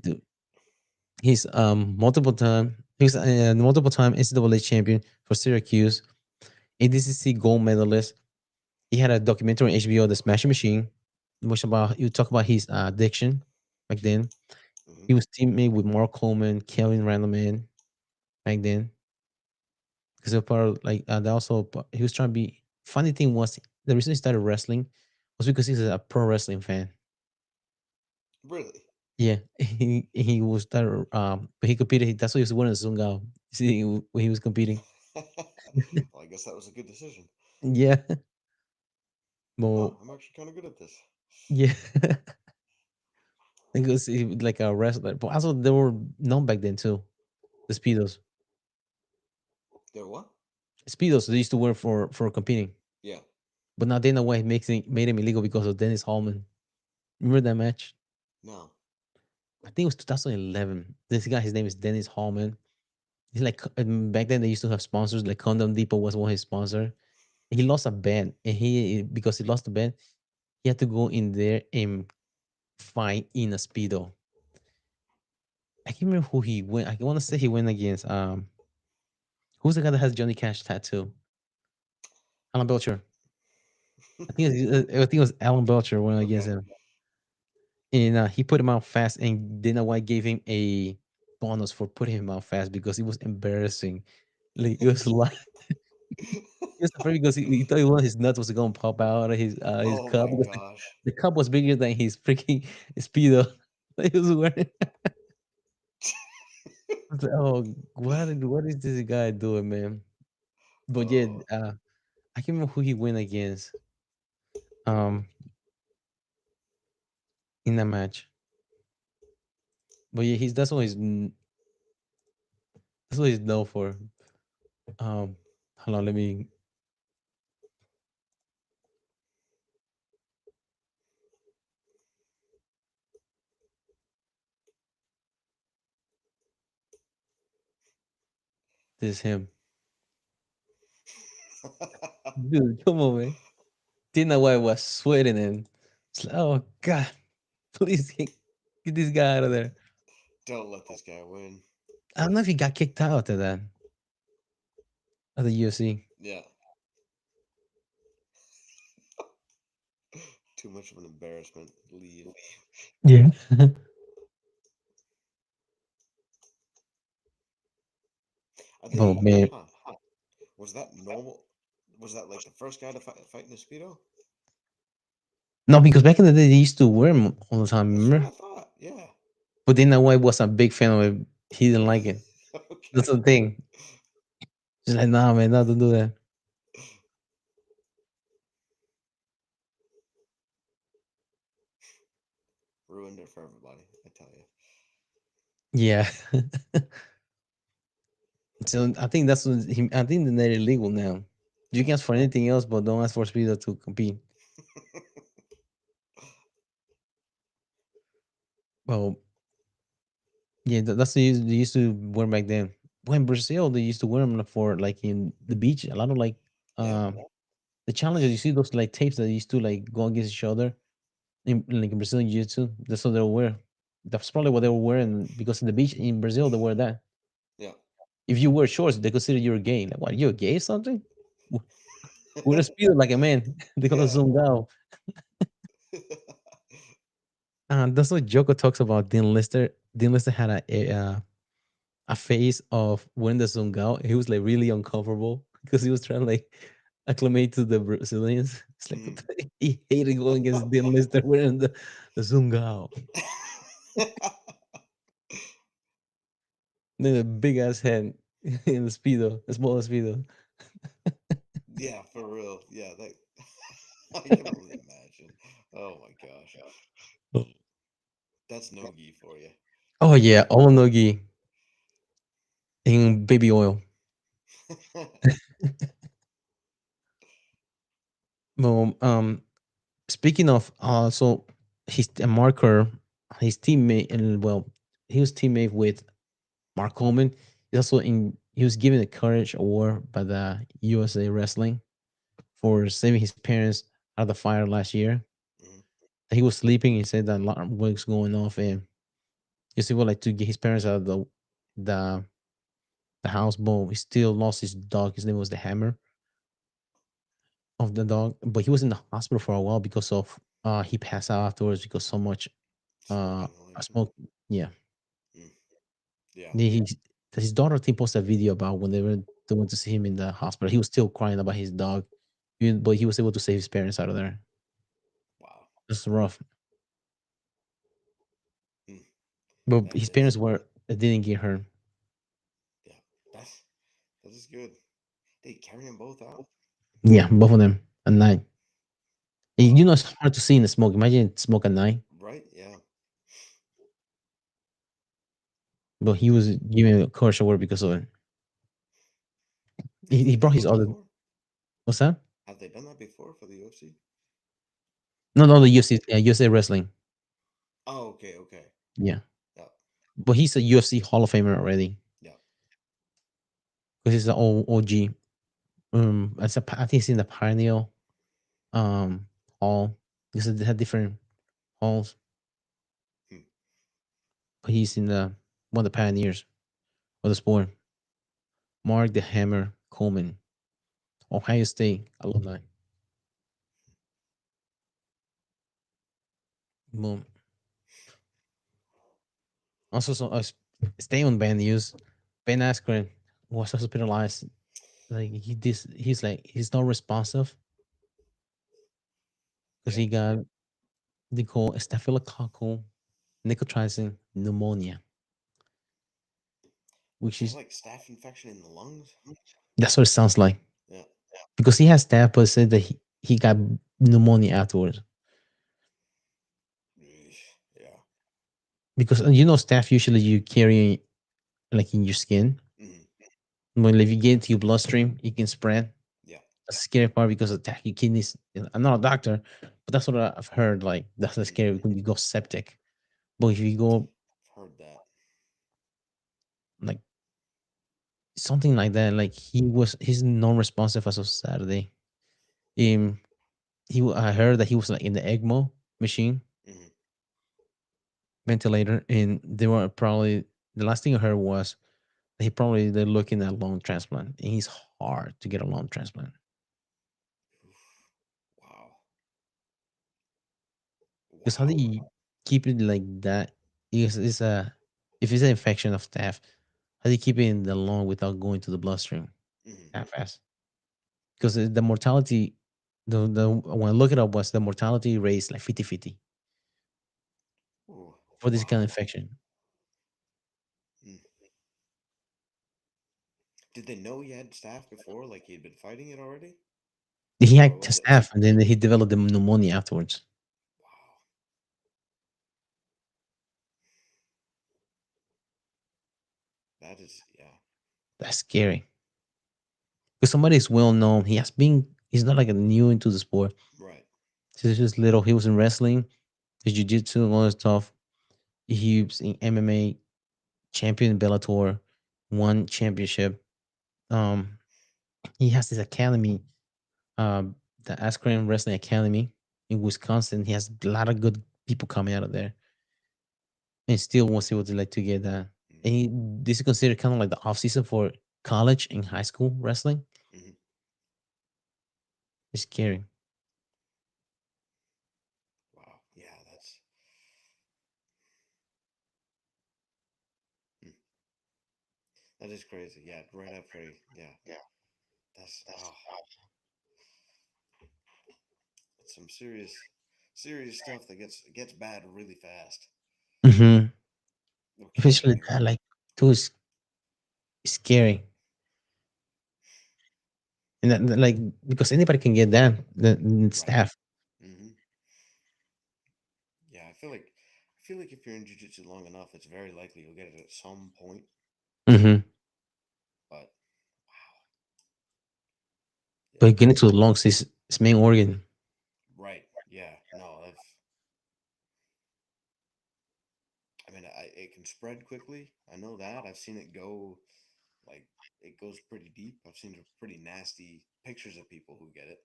Speaker 2: Dude, he's multiple time NCAA champion for Syracuse, ADCC gold medalist. He had a documentary on HBO, The Smashing Machine, which about you talk about his addiction back then.
Speaker 1: hmm.
Speaker 2: He was teammate with Mark Coleman, Kevin Randleman back then. Because they were part of like they also he was trying to be. Funny thing was the reason he started wrestling was because he's a pro wrestling fan.
Speaker 1: Really?
Speaker 2: Yeah, he was that but he competed. That's why he was wearing a Zungao. See, when he was competing.
Speaker 1: Well, I guess that was a good decision.
Speaker 2: Yeah,
Speaker 1: Huh?
Speaker 2: well,
Speaker 1: I'm actually kind of good at this.
Speaker 2: yeah, because he like a wrestler. But also they were known back then too. The speedos,
Speaker 1: There what?
Speaker 2: speedos they used to wear for competing.
Speaker 1: Yeah.
Speaker 2: But now Dana White makes it made him illegal because of Dennis Hallman. Remember that match?
Speaker 1: No.
Speaker 2: I think it was 2011. This guy, his name is Dennis Hallman. He's like back then they used to have sponsors. Like Condom Depot was one of his sponsor. He lost a bet, and he because he lost the bet, he had to go in there and fight in a speedo. I can't remember who he went. I want to say he went against who's the guy that has Johnny Cash tattoo? Alan Belcher. I think it was Alan Belcher went against
Speaker 1: Okay.
Speaker 2: him, and he put him out fast. And Dana White gave him a bonus for putting him out fast because it was embarrassing. Like it was like he was afraid because he thought one of his nuts was gonna pop out of his
Speaker 1: Oh
Speaker 2: cup
Speaker 1: my
Speaker 2: because
Speaker 1: gosh.
Speaker 2: the cup was bigger than his freaking speedo that he was wearing. I was like, oh, what is this guy doing, man? But yeah,
Speaker 1: Oh.
Speaker 2: I can't remember who he went against. Um, in that match. But yeah, he's that's what he's known for. Um, hold on, let me this is him, dude. Come on, man. Didn't know why I was sweating and it's like, oh god, please get this guy out of there.
Speaker 1: Don't let this guy win.
Speaker 2: I don't know if he got kicked out of that of the UFC.
Speaker 1: Yeah. Too much of an embarrassment. Leave.
Speaker 2: Yeah.
Speaker 1: Are
Speaker 2: Oh
Speaker 1: they?
Speaker 2: man,
Speaker 1: Huh? Was that normal? Was that like the first guy to fight in a speedo?
Speaker 2: no, because back in the day they used to wear them all the time.
Speaker 1: That's what
Speaker 2: Remember?
Speaker 1: I thought. Yeah.
Speaker 2: But then White was a big fan of it. He didn't like it. That's
Speaker 1: Okay.
Speaker 2: the thing. He's like, nah, man, no, don't do that.
Speaker 1: Ruined it for everybody. I tell you.
Speaker 2: Yeah. So I think that's what I think they're illegal now. You
Speaker 1: Yeah.
Speaker 2: can ask for anything else, but don't ask for speedo to compete. Well, yeah, that's they used to wear back then. Well, in Brazil, they used to wear them for like in the beach. A lot of like
Speaker 1: Yeah.
Speaker 2: the challenges. You see those like tapes that used to like go against each other in like in Brazilian jiu-jitsu. That's what they wear. That's probably what they were wearing because in the beach in Brazil they wear that.
Speaker 1: Yeah.
Speaker 2: If you wear shorts, they consider you're gay. Like, what? You're gay or something? Wear a speedo like a man. They call it
Speaker 1: Yeah.
Speaker 2: zoomed out. That's what Joko talks about. Dean Lister. Dean Lister had a phase of when the song out. He was like really uncomfortable because he was trying to like acclimate to the Brazilians. It's like what
Speaker 1: Mm.
Speaker 2: he hated going against Dean Lister wearing the Zungao. Then a big ass head in the speedo, a small speedo.
Speaker 1: Yeah, for real. Yeah, that I can only imagine. Oh my gosh. That's Nogi for you.
Speaker 2: Oh yeah, Olonogi in baby oil. Well, speaking of so his marker, his teammate, and well, he was teammate with Mark Coleman. He's also in. He was given a Courage Award by the USA Wrestling for saving his parents out of the fire last year.
Speaker 1: Mhm.
Speaker 2: He was sleeping. He said that alarm was going off, and he was able like to get his parents out of the the house. But he still lost his dog. His name was the Hammer of the dog. But he was in the hospital for a while because of he passed out afterwards because so much uh
Speaker 1: Smoking hallucin.
Speaker 2: smoke. Yeah,
Speaker 1: Mm. Yeah.
Speaker 2: he, he- his daughter I think posted a video about when they went to see him in the hospital. He was still crying about his dog, but he was able to save his parents out of there.
Speaker 1: Wow.
Speaker 2: It's rough,
Speaker 1: Mm.
Speaker 2: but
Speaker 1: That
Speaker 2: his
Speaker 1: is.
Speaker 2: parents were didn't get hurt.
Speaker 1: Yeah. That's that is good. They carry them both out.
Speaker 2: Yeah, both of them at night. And
Speaker 1: Wow.
Speaker 2: you know, it's hard to see in the smoke. Imagine smoke at night.
Speaker 1: Right. Yeah.
Speaker 2: But he was giving a commercial word because of it.
Speaker 1: Have
Speaker 2: He
Speaker 1: they
Speaker 2: brought
Speaker 1: done
Speaker 2: his
Speaker 1: that
Speaker 2: other.
Speaker 1: before?
Speaker 2: What's that?
Speaker 1: Have they done that before for the UFC?
Speaker 2: No, no, the UFC, USA wrestling.
Speaker 1: Oh, okay. Okay.
Speaker 2: Yeah,
Speaker 1: Yeah.
Speaker 2: but he's a UFC Hall of Famer already
Speaker 1: Yeah.
Speaker 2: because he's an old OG. I think he's in the Pioneer Hall. Because they had different halls,
Speaker 1: Hmm.
Speaker 2: but he's in the one of the pioneers of the sport. Mark the Hammer Coleman, Ohio State alumni. Boom. Also, stay on band news. Ben Askren was hospitalized. Like he's not responsive because
Speaker 1: Yeah.
Speaker 2: he got they call staphylococcal nicotrizing pneumonia,
Speaker 1: Is
Speaker 2: which
Speaker 1: that
Speaker 2: is
Speaker 1: like staph infection in the lungs?
Speaker 2: that's what it sounds like.
Speaker 1: Yeah.
Speaker 2: Because he has staph, but said that he got pneumonia afterwards.
Speaker 1: Eesh. Yeah.
Speaker 2: Because staph usually you carry like in your skin.
Speaker 1: Hmm.
Speaker 2: When if you get into your bloodstream, it can spread.
Speaker 1: Yeah.
Speaker 2: That's the scary part because it attack your kidneys. I'm not a doctor, but that's what I've heard. Like that's the
Speaker 1: Hmm.
Speaker 2: scary when you go septic. But if you go
Speaker 1: I've heard that.
Speaker 2: like something like that, like he's non-responsive as of Saturday. Um, I heard that he was like in the ECMO machine
Speaker 1: Hmm.
Speaker 2: ventilator, and they were probably the last thing I heard was they're looking at lung transplant, and it's hard to get a lung transplant
Speaker 1: Wow.
Speaker 2: because how do
Speaker 1: Wow.
Speaker 2: you keep it like that? It's a if it's an infection of staph, how do you keep it in the lung without going to the bloodstream
Speaker 1: Hmm.
Speaker 2: that fast? Because the mortality, the when I look it up was the mortality rate is like 50-50
Speaker 1: Ooh.
Speaker 2: for this kind of
Speaker 1: Wow.
Speaker 2: infection.
Speaker 1: Mm. Did they know he had staph before? Like he had been fighting it already?
Speaker 2: He
Speaker 1: Or
Speaker 2: had
Speaker 1: was it
Speaker 2: staph,
Speaker 1: like,
Speaker 2: and then he developed the pneumonia afterwards.
Speaker 1: wow, that is, yeah,
Speaker 2: That's scary. Because somebody is well known. He's not like a new into the sport.
Speaker 1: right.
Speaker 2: He's just little. He was in wrestling, his jiu-jitsu, and all that stuff. He was in MMA, champion in Bellator, won championship. Um, he has this academy, the Askren Wrestling Academy in Wisconsin. He has a lot of good people coming out of there, and still wants able to like to get that.
Speaker 1: Mm.
Speaker 2: And this is considered kind of like the off season for college and high school wrestling.
Speaker 1: Hmm.
Speaker 2: It's scary.
Speaker 1: Wow. Yeah, mm, that is crazy. Yeah, right after he, yeah, that's, oh, it's some serious stuff that gets bad really fast.
Speaker 2: Hmm.
Speaker 1: Okay.
Speaker 2: Especially that, like, too is scary. And like because anybody can get that the
Speaker 1: Right.
Speaker 2: staff.
Speaker 1: Hmm. Yeah, I feel like if you're in jiu-jitsu long enough, it's very likely you'll get it at some point.
Speaker 2: Hmm.
Speaker 1: But wow. Yeah.
Speaker 2: But getting to the lungs is his main organ.
Speaker 1: Right. Yeah. No, I mean, it can spread quickly. I know that. I've seen it go like it goes pretty deep. I've seen some pretty nasty pictures of people who get it,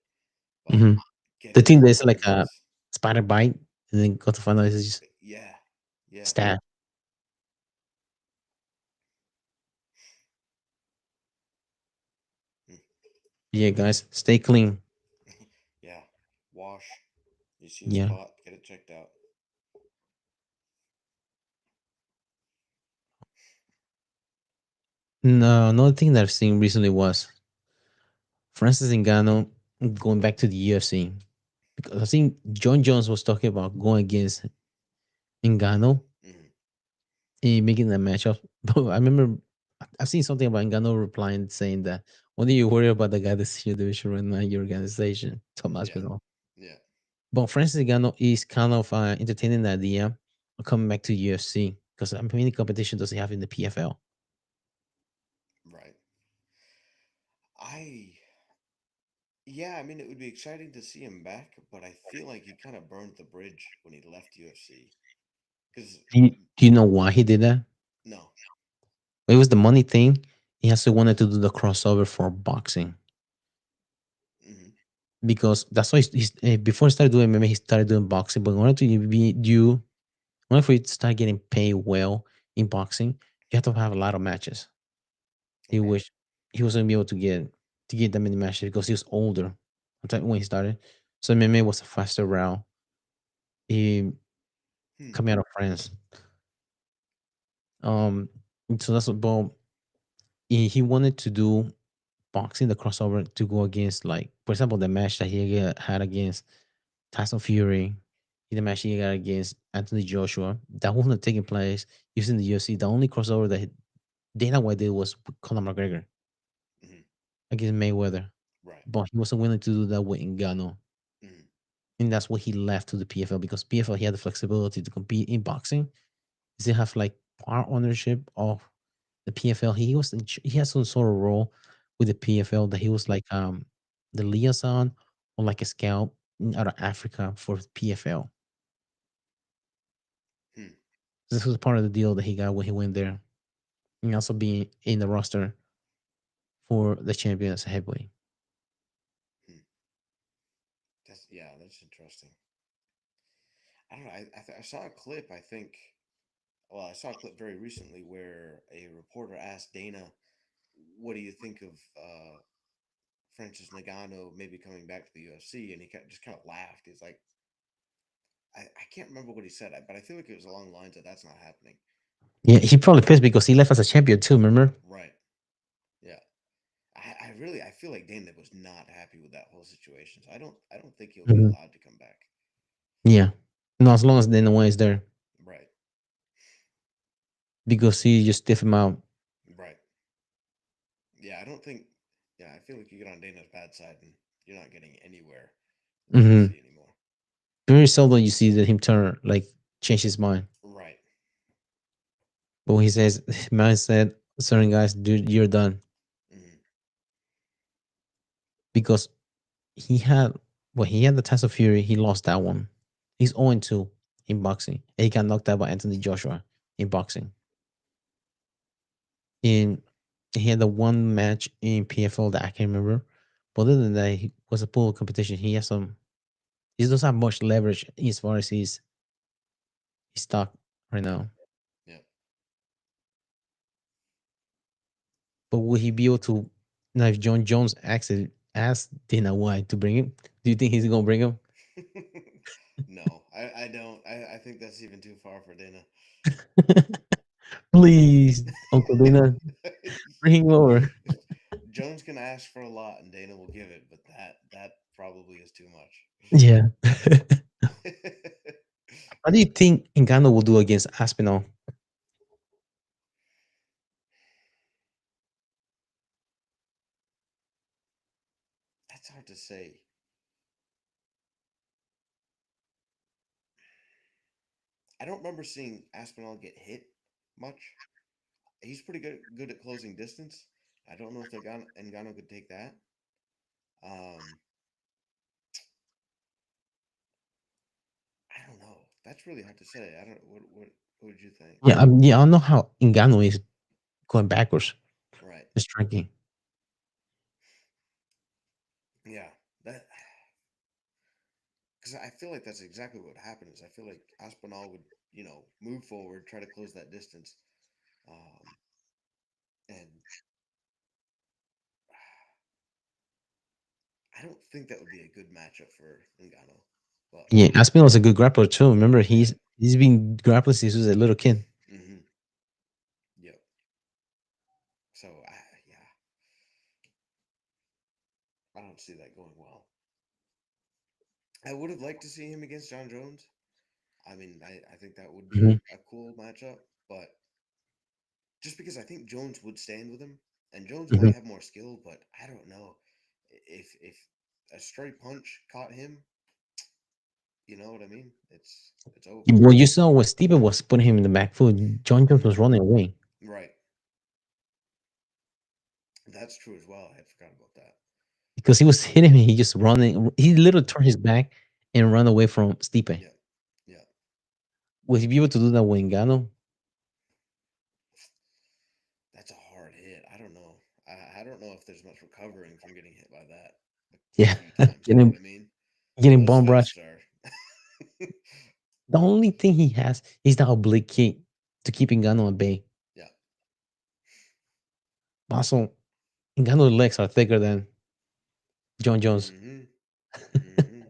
Speaker 1: but
Speaker 2: Hmm. The
Speaker 1: getting
Speaker 2: thing
Speaker 1: to the
Speaker 2: that's like a
Speaker 1: lungs,
Speaker 2: spider bite. and then got to find out it's just
Speaker 1: Yeah, yeah.
Speaker 2: stab.
Speaker 1: Mm.
Speaker 2: Yeah, guys, stay clean.
Speaker 1: Yeah. Wash. You see a
Speaker 2: Yeah.
Speaker 1: spot, get it checked out.
Speaker 2: No, another thing that I've seen recently was Francis Ngannou going back to the UFC, because I think John Jones was talking about going against Ngannou
Speaker 1: Hmm.
Speaker 2: and making that matchup. But I remember I've seen something about Ngannou replying saying that, "What do you worry about the guy that's your division right now in your organization, Tom
Speaker 1: Yeah,
Speaker 2: Aspinall?"
Speaker 1: yeah,
Speaker 2: But Francis Ngannou is kind of entertaining the idea of coming back to UFC because how many competition does he have in the PFL?
Speaker 1: right. I, yeah, I mean, it would be exciting to see him back, but I feel like he kind of burned the bridge when he left UFC. Because,
Speaker 2: Do you know why he did that?
Speaker 1: no.
Speaker 2: It was the money thing. He also wanted to do the crossover for boxing
Speaker 1: Hmm.
Speaker 2: because that's why before he started doing MMA, he started doing boxing. But in order to be you, in order for you to start getting paid well in boxing, you have to have a lot of matches. He
Speaker 1: Okay.
Speaker 2: wish he wasn't be able to get that many matches because he was older at the time when he started. So MMA was a faster route. He
Speaker 1: Hmm.
Speaker 2: coming out of France. Um, so that's what. But he wanted to do boxing the crossover to go against, like, for example, the match that had against Tyson Fury, the match he got against Anthony Joshua, that wouldn't have taken place using the UFC. The only crossover that Dana White did was with Conor McGregor
Speaker 1: Hmm.
Speaker 2: against Mayweather,
Speaker 1: Right.
Speaker 2: but he wasn't willing to do that with Ngannou.
Speaker 1: Hmm.
Speaker 2: And that's what he left to the PFL because PFL he had the flexibility to compete in boxing. He still have like part ownership of the PFL. He has some sort of role with the PFL that he was like the liaison or like a scout out of Africa for PFL.
Speaker 1: Hmm.
Speaker 2: This was part of the deal that he got when he went there, and also being in the roster for the champion as a heavyweight.
Speaker 1: Hmm. That's, yeah, that's interesting. I don't know. I saw a clip, I think, well, I saw a clip very recently where a reporter asked Dana, what do you think of Francis Ngannou maybe coming back to the UFC? And he just kind of laughed. He's like, I can't remember what he said, but I feel like it was along the lines of that's not happening.
Speaker 2: Yeah, he probably pissed because he left as a champion too. Remember?
Speaker 1: Right. Yeah. I really I feel like Dana was not happy with that whole situation. So I don't think he'll be
Speaker 2: Mhm.
Speaker 1: allowed to come back.
Speaker 2: Yeah. No, as long as Dana White is there,
Speaker 1: Right.
Speaker 2: because he just stiff him out.
Speaker 1: Right. Yeah, I don't think yeah, I feel like you get on Dana's bad side and you're not getting anywhere in the
Speaker 2: Hmm.
Speaker 1: UFC anymore.
Speaker 2: Very seldom you see that him turn like change his mind.
Speaker 1: Right.
Speaker 2: But when he says, "Man said, certain guys, dude, you're done,"
Speaker 1: Hmm.
Speaker 2: because he had the Test of Fury, he lost that one. He's 0-2 in boxing. And he got knocked out by Anthony Joshua in boxing. In He had the one match in PFL that I can remember. But other than that, he was a pool competition. He doesn't have much leverage as far as his stock right
Speaker 1: Yeah.
Speaker 2: now.
Speaker 1: Yeah.
Speaker 2: But will he be able to now if John Jones asked Dana White to bring him? Do you think he's gonna bring him?
Speaker 1: No, I don't. I think that's even too far for Dana.
Speaker 2: Please, Uncle Dana, bring him over.
Speaker 1: Jones can ask for a lot and Dana will give it, but that probably is too much.
Speaker 2: Yeah. How do you think Ngannou will do against Aspinall?
Speaker 1: That's hard to say. I don't remember seeing Aspinall get hit much. He's pretty good at closing distance. I don't know if Ngannou could take that. Um, I don't know. That's really hard to say. I don't. What would you think?
Speaker 2: Yeah, I don't know how Ngannou is going backwards.
Speaker 1: Right.
Speaker 2: The striking.
Speaker 1: Yeah. That because I feel like that's exactly what happened. Is I feel like Aspinall would, move forward, try to close that distance, um, and I don't think that would be a good matchup for Ngannou. But
Speaker 2: Yeah, Aspinall is a good grappler too. Remember,
Speaker 1: right,
Speaker 2: he's been grappling since he was a little kid.
Speaker 1: hmm, yep. So yeah, I don't see that going well. I would have liked to see him against John Jones. I mean, I think that would
Speaker 2: Hmm.
Speaker 1: be a cool matchup, but just because I think Jones would stand with him, and Jones
Speaker 2: Hmm.
Speaker 1: might have more skill, but I don't know if a straight punch caught him. You know what I mean? It's over.
Speaker 2: What you saw was Steven was putting him in the back foot. John Jones was
Speaker 1: Hmm.
Speaker 2: running away
Speaker 1: Right, that's true as well. I had forgot about that.
Speaker 2: because he was hitting him. He just running. He literally turned his back and run away from Stipe.
Speaker 1: Yeah, yeah.
Speaker 2: Would he be able to do that with Ngannou?
Speaker 1: That's a hard hit. I don't know. I don't know if there's much recovering from getting hit by that a
Speaker 2: Yeah,
Speaker 1: few times. You know what
Speaker 2: getting
Speaker 1: I mean?
Speaker 2: getting
Speaker 1: Those
Speaker 2: bomb rush.
Speaker 1: fists are.
Speaker 2: The only thing he has is that oblique kick to keep Ngannou at bay.
Speaker 1: Yeah.
Speaker 2: Also, Ngannou's legs are thicker than John Jones.
Speaker 1: Mm-hmm. Mm-hmm.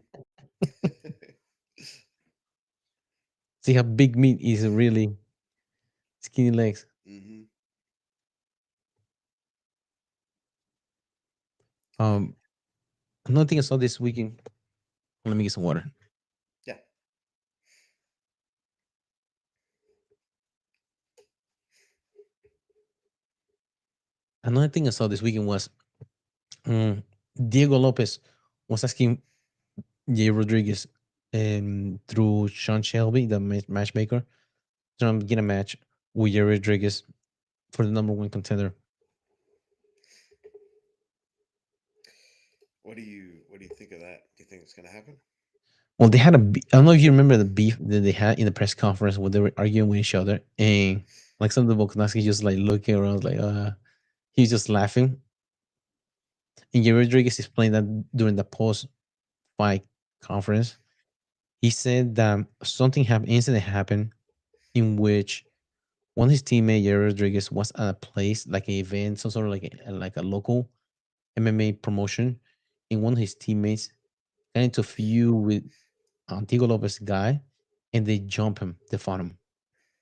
Speaker 2: See how big meat is really skinny legs.
Speaker 1: Mm-hmm. Yeah.
Speaker 2: Um, Another thing I saw this weekend. Let me get some water.
Speaker 1: Yeah.
Speaker 2: Another thing I saw this weekend was um, Diego Lopez was asking Jay Rodriguez through Sean Shelby, the matchmaker, to get a match with Jay Rodriguez for the number one contender.
Speaker 1: What do you think of that? Do you think it's gonna happen?
Speaker 2: Well, they had I don't know if you remember the beef that they had in the press conference where they were arguing with each other, and like some of the Volkanovski just like looking around, like he's just laughing. And Jay Rodriguez explained that during the post fight conference, he said that something happened, incident happened in which one of his teammate, Jerry Rodriguez, was at a place like an event, some sort of like a local MMA promotion, and one of his teammates got into a feud with Diego Lopez guy, and they jump him, they fought him.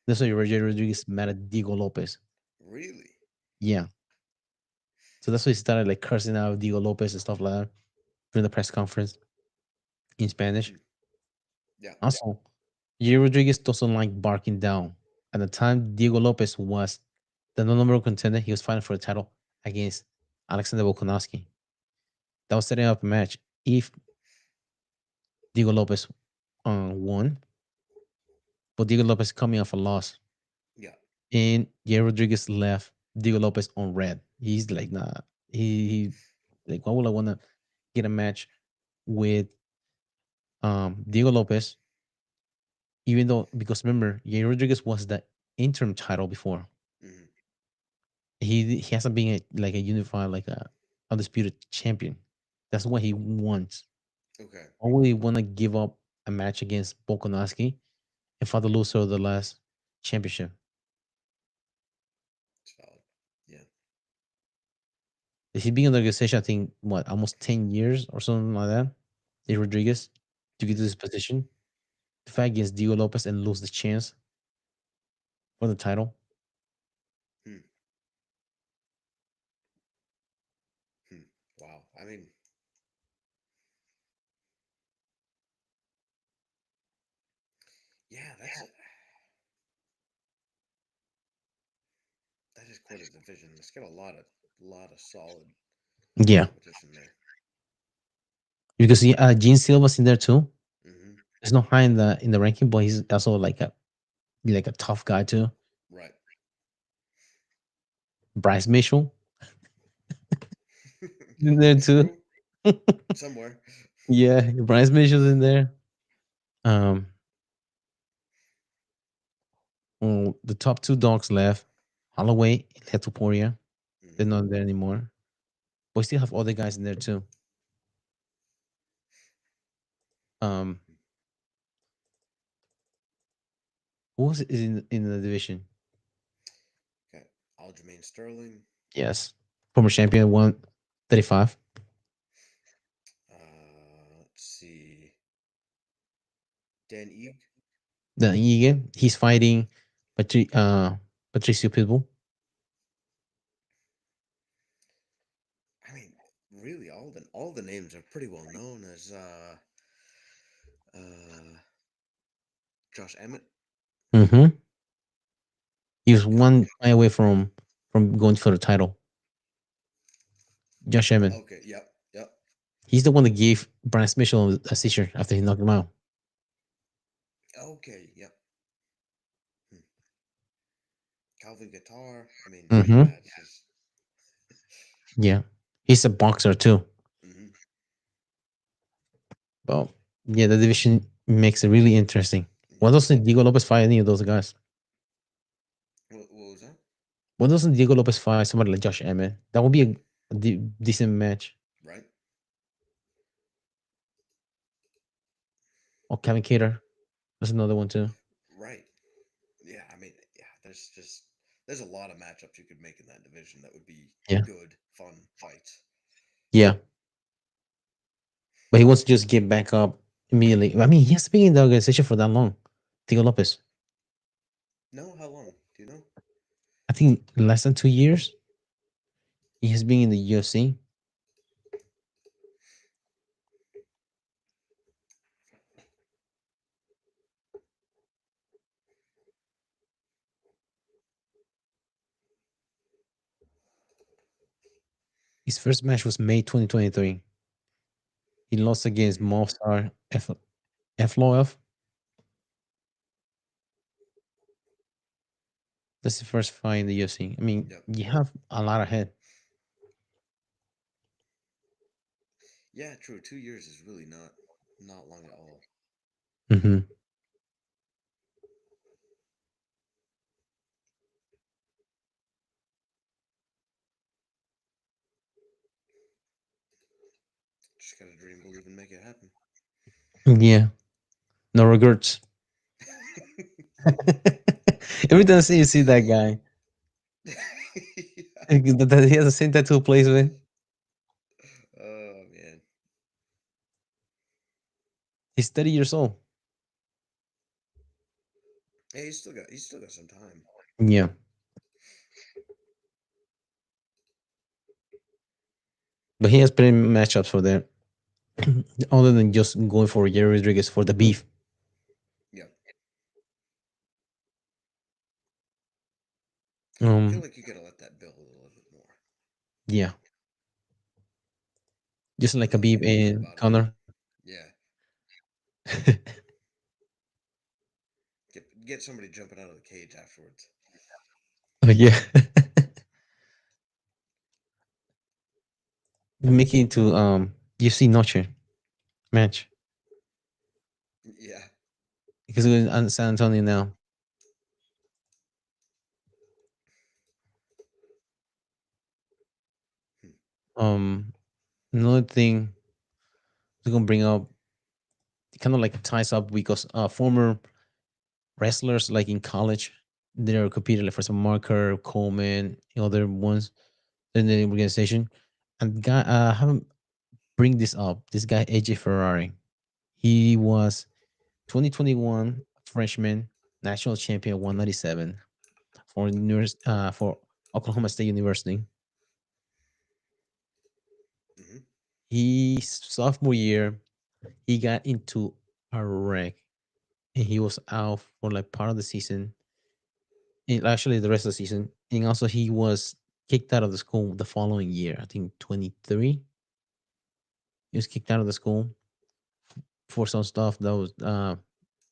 Speaker 2: That's why Jerry Rodriguez mad at Diego Lopez.
Speaker 1: Really?
Speaker 2: Yeah, so that's why he started like cursing out Diego Lopez and stuff like that during the press conference in Spanish.
Speaker 1: Hmm. Yeah.
Speaker 2: Also, Jerry Rodriguez doesn't like barking down. At the time, Diego Lopez was the number one contender. He was fighting for the title against Alexander Volkanovski. That was setting up a match. If Diego Lopez won, but Diego Lopez coming off a loss,
Speaker 1: Yeah.
Speaker 2: and Jerry Rodriguez left Diego Lopez on red. He's like, nah. He like, why would I want to get a match with Diego Lopez? Even though because remember, Jerry Rodriguez was the interim title before.
Speaker 1: Hmm.
Speaker 2: He hasn't been like a unified like a undisputed champion. That's what he wants.
Speaker 1: Okay.
Speaker 2: Why would he want to give up a match against Volkanovski and fight the loser of the last championship?
Speaker 1: It's valid. Yeah.
Speaker 2: He's been in the organization, I think, what, almost 10 years or something like that. A Rodriguez to get to
Speaker 1: Hmm.
Speaker 2: this position, to fight against Diego Lopez and lose the chance for the title.
Speaker 1: Hmm. Hmm. Wow. I mean, yeah, that is quite a division. It's got a lot of solid
Speaker 2: Yeah,
Speaker 1: competition there.
Speaker 2: because Gene Silva's in there too.
Speaker 1: Hmm.
Speaker 2: He's not high in the ranking, but he's also like a tough guy too.
Speaker 1: Right.
Speaker 2: Bryce Mitchell in there too.
Speaker 1: True. Somewhere.
Speaker 2: Yeah, Bryce Mitchell's in there. Um, the top two dogs left, Holloway and Letoporia. They're
Speaker 1: Hmm.
Speaker 2: not there anymore. But we still have other guys in there too. Um, Who was in the division?
Speaker 1: Got Aljamain Sterling.
Speaker 2: Yes, former champion 135.
Speaker 1: Let's see. Dan Eag.
Speaker 2: The Ige, he's fighting Patricio Pitbull.
Speaker 1: I mean, really, all the names are pretty well known as uh, Josh Emmett.
Speaker 2: Mm-hmm. He was
Speaker 1: God,
Speaker 2: one fight away from going for the title. Josh Emmett.
Speaker 1: okay, yep, yep.
Speaker 2: He's the one that gave Brian Mitchell a seizure after he knocked him out.
Speaker 1: Okay, yep. Hmm. Calvin Guitar. I mean,
Speaker 2: Mm-hmm.
Speaker 1: yeah, it's just.
Speaker 2: Yeah, he's a boxer too.
Speaker 1: Hmm.
Speaker 2: Well, yeah, the division makes it really interesting. Why
Speaker 1: Yep.
Speaker 2: doesn't Diego Lopez fight any of those guys?
Speaker 1: What was that?
Speaker 2: Why doesn't Diego Lopez fight somebody like Josh Emmett? That would be a decent match.
Speaker 1: Right,
Speaker 2: Or Kevin Cater. That's another one too.
Speaker 1: right. Yeah, I mean, yeah. There's a lot of matchups you could make in that division that would be
Speaker 2: Yeah,
Speaker 1: good, fun fights.
Speaker 2: yeah. But he wants to just get back up immediately. I mean, he has been in the organization for that long. Diego Lopez.
Speaker 1: No, how long? Do you know?
Speaker 2: I think less than 2 years. He has been in the UFC. His first match was May 2023. He lost against
Speaker 1: Hmm.
Speaker 2: Mofsar Efloev. That's the first fight in the UFC. I mean,
Speaker 1: Yep.
Speaker 2: you have a lot ahead.
Speaker 1: Yeah, true. 2 years is really not long at all.
Speaker 2: Hmm.
Speaker 1: Just gotta dream, believe, and make it happen.
Speaker 2: Yeah, no regrets. Every time I see you see that guy,
Speaker 1: Yeah.
Speaker 2: that he has the same tattoo place with.
Speaker 1: Oh man.
Speaker 2: He's 30 years old.
Speaker 1: Hey, he's still got some time.
Speaker 2: Yeah, but he has plenty matchups for that. Other than just going for Jerry Rodriguez for the beef.
Speaker 1: Yep. I feel
Speaker 2: Um,
Speaker 1: like you gotta let that build a little bit more.
Speaker 2: yeah, just like
Speaker 1: Not
Speaker 2: Khabib
Speaker 1: worry too much
Speaker 2: and
Speaker 1: about it.
Speaker 2: Connor.
Speaker 1: Yeah. Get somebody jumping out of the cage afterwards.
Speaker 2: Yeah, make it into UFC Noche match
Speaker 1: Yeah.
Speaker 2: because we're in San Antonio now.
Speaker 1: Hmm.
Speaker 2: Another thing we're gonna bring up kind of like ties up because former wrestlers like in college they're competing like for some Marker, Coleman, other ones in the organization. And guy, I haven't bring this up. This guy AJ Ferrari, he was 2021 freshman national champion 197 for Oklahoma State University.
Speaker 1: Hmm.
Speaker 2: He sophomore year he got into a wreck and he was out for like part of the season and actually the rest of the season. And also he was kicked out of the school the following year. I think 23. He was kicked out of the school for some stuff that was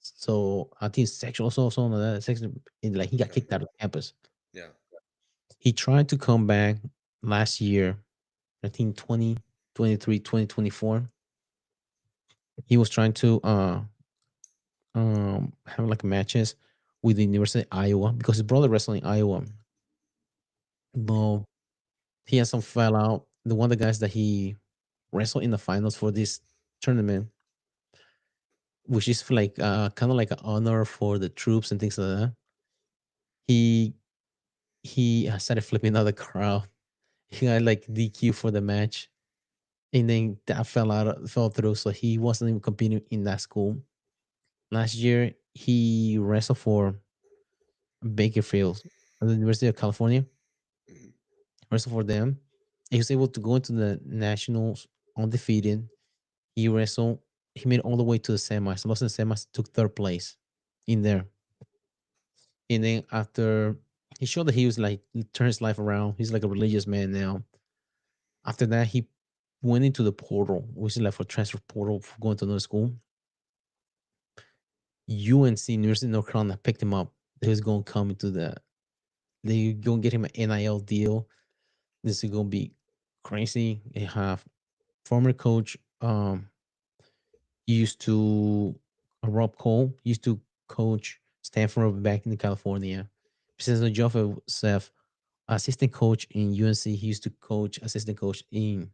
Speaker 2: so I think sexual assault, something like that. Sexual, and like he got
Speaker 1: Okay.
Speaker 2: kicked out of campus.
Speaker 1: Yeah.
Speaker 2: He tried to come back last year. I think 2023, 2024. He was trying to have like matches with the University of Iowa because his brother wrestling in Iowa. But he had some fell out. The one of the guys that he wrestled in the finals for this tournament, which is like kind of like an honor for the troops and things like that. He started flipping out the crowd. He got like DQ for the match, and then that fell through. So he wasn't even competing in that school. Last year, he wrestled for Bakerfield at the University of California.
Speaker 1: Hmm.
Speaker 2: Wrestled for them. He was able to go into the nationals undefeated. He wrestled. He made it all the way to the semis. Lost in the semis. Took third place in there. And then after he showed that he was like turned his life around. He's like a religious man now. After that, he went into the portal, which is like for transfer portal for going to another school. UNC University of North Carolina picked him up. He was going to come into they going to get him an NIL deal. This is going to be crazy. They have former coach, he used to Rob Cole used to coach Stanford back in California. President Joseph, assistant coach in UNC. He used to coach assistant coach in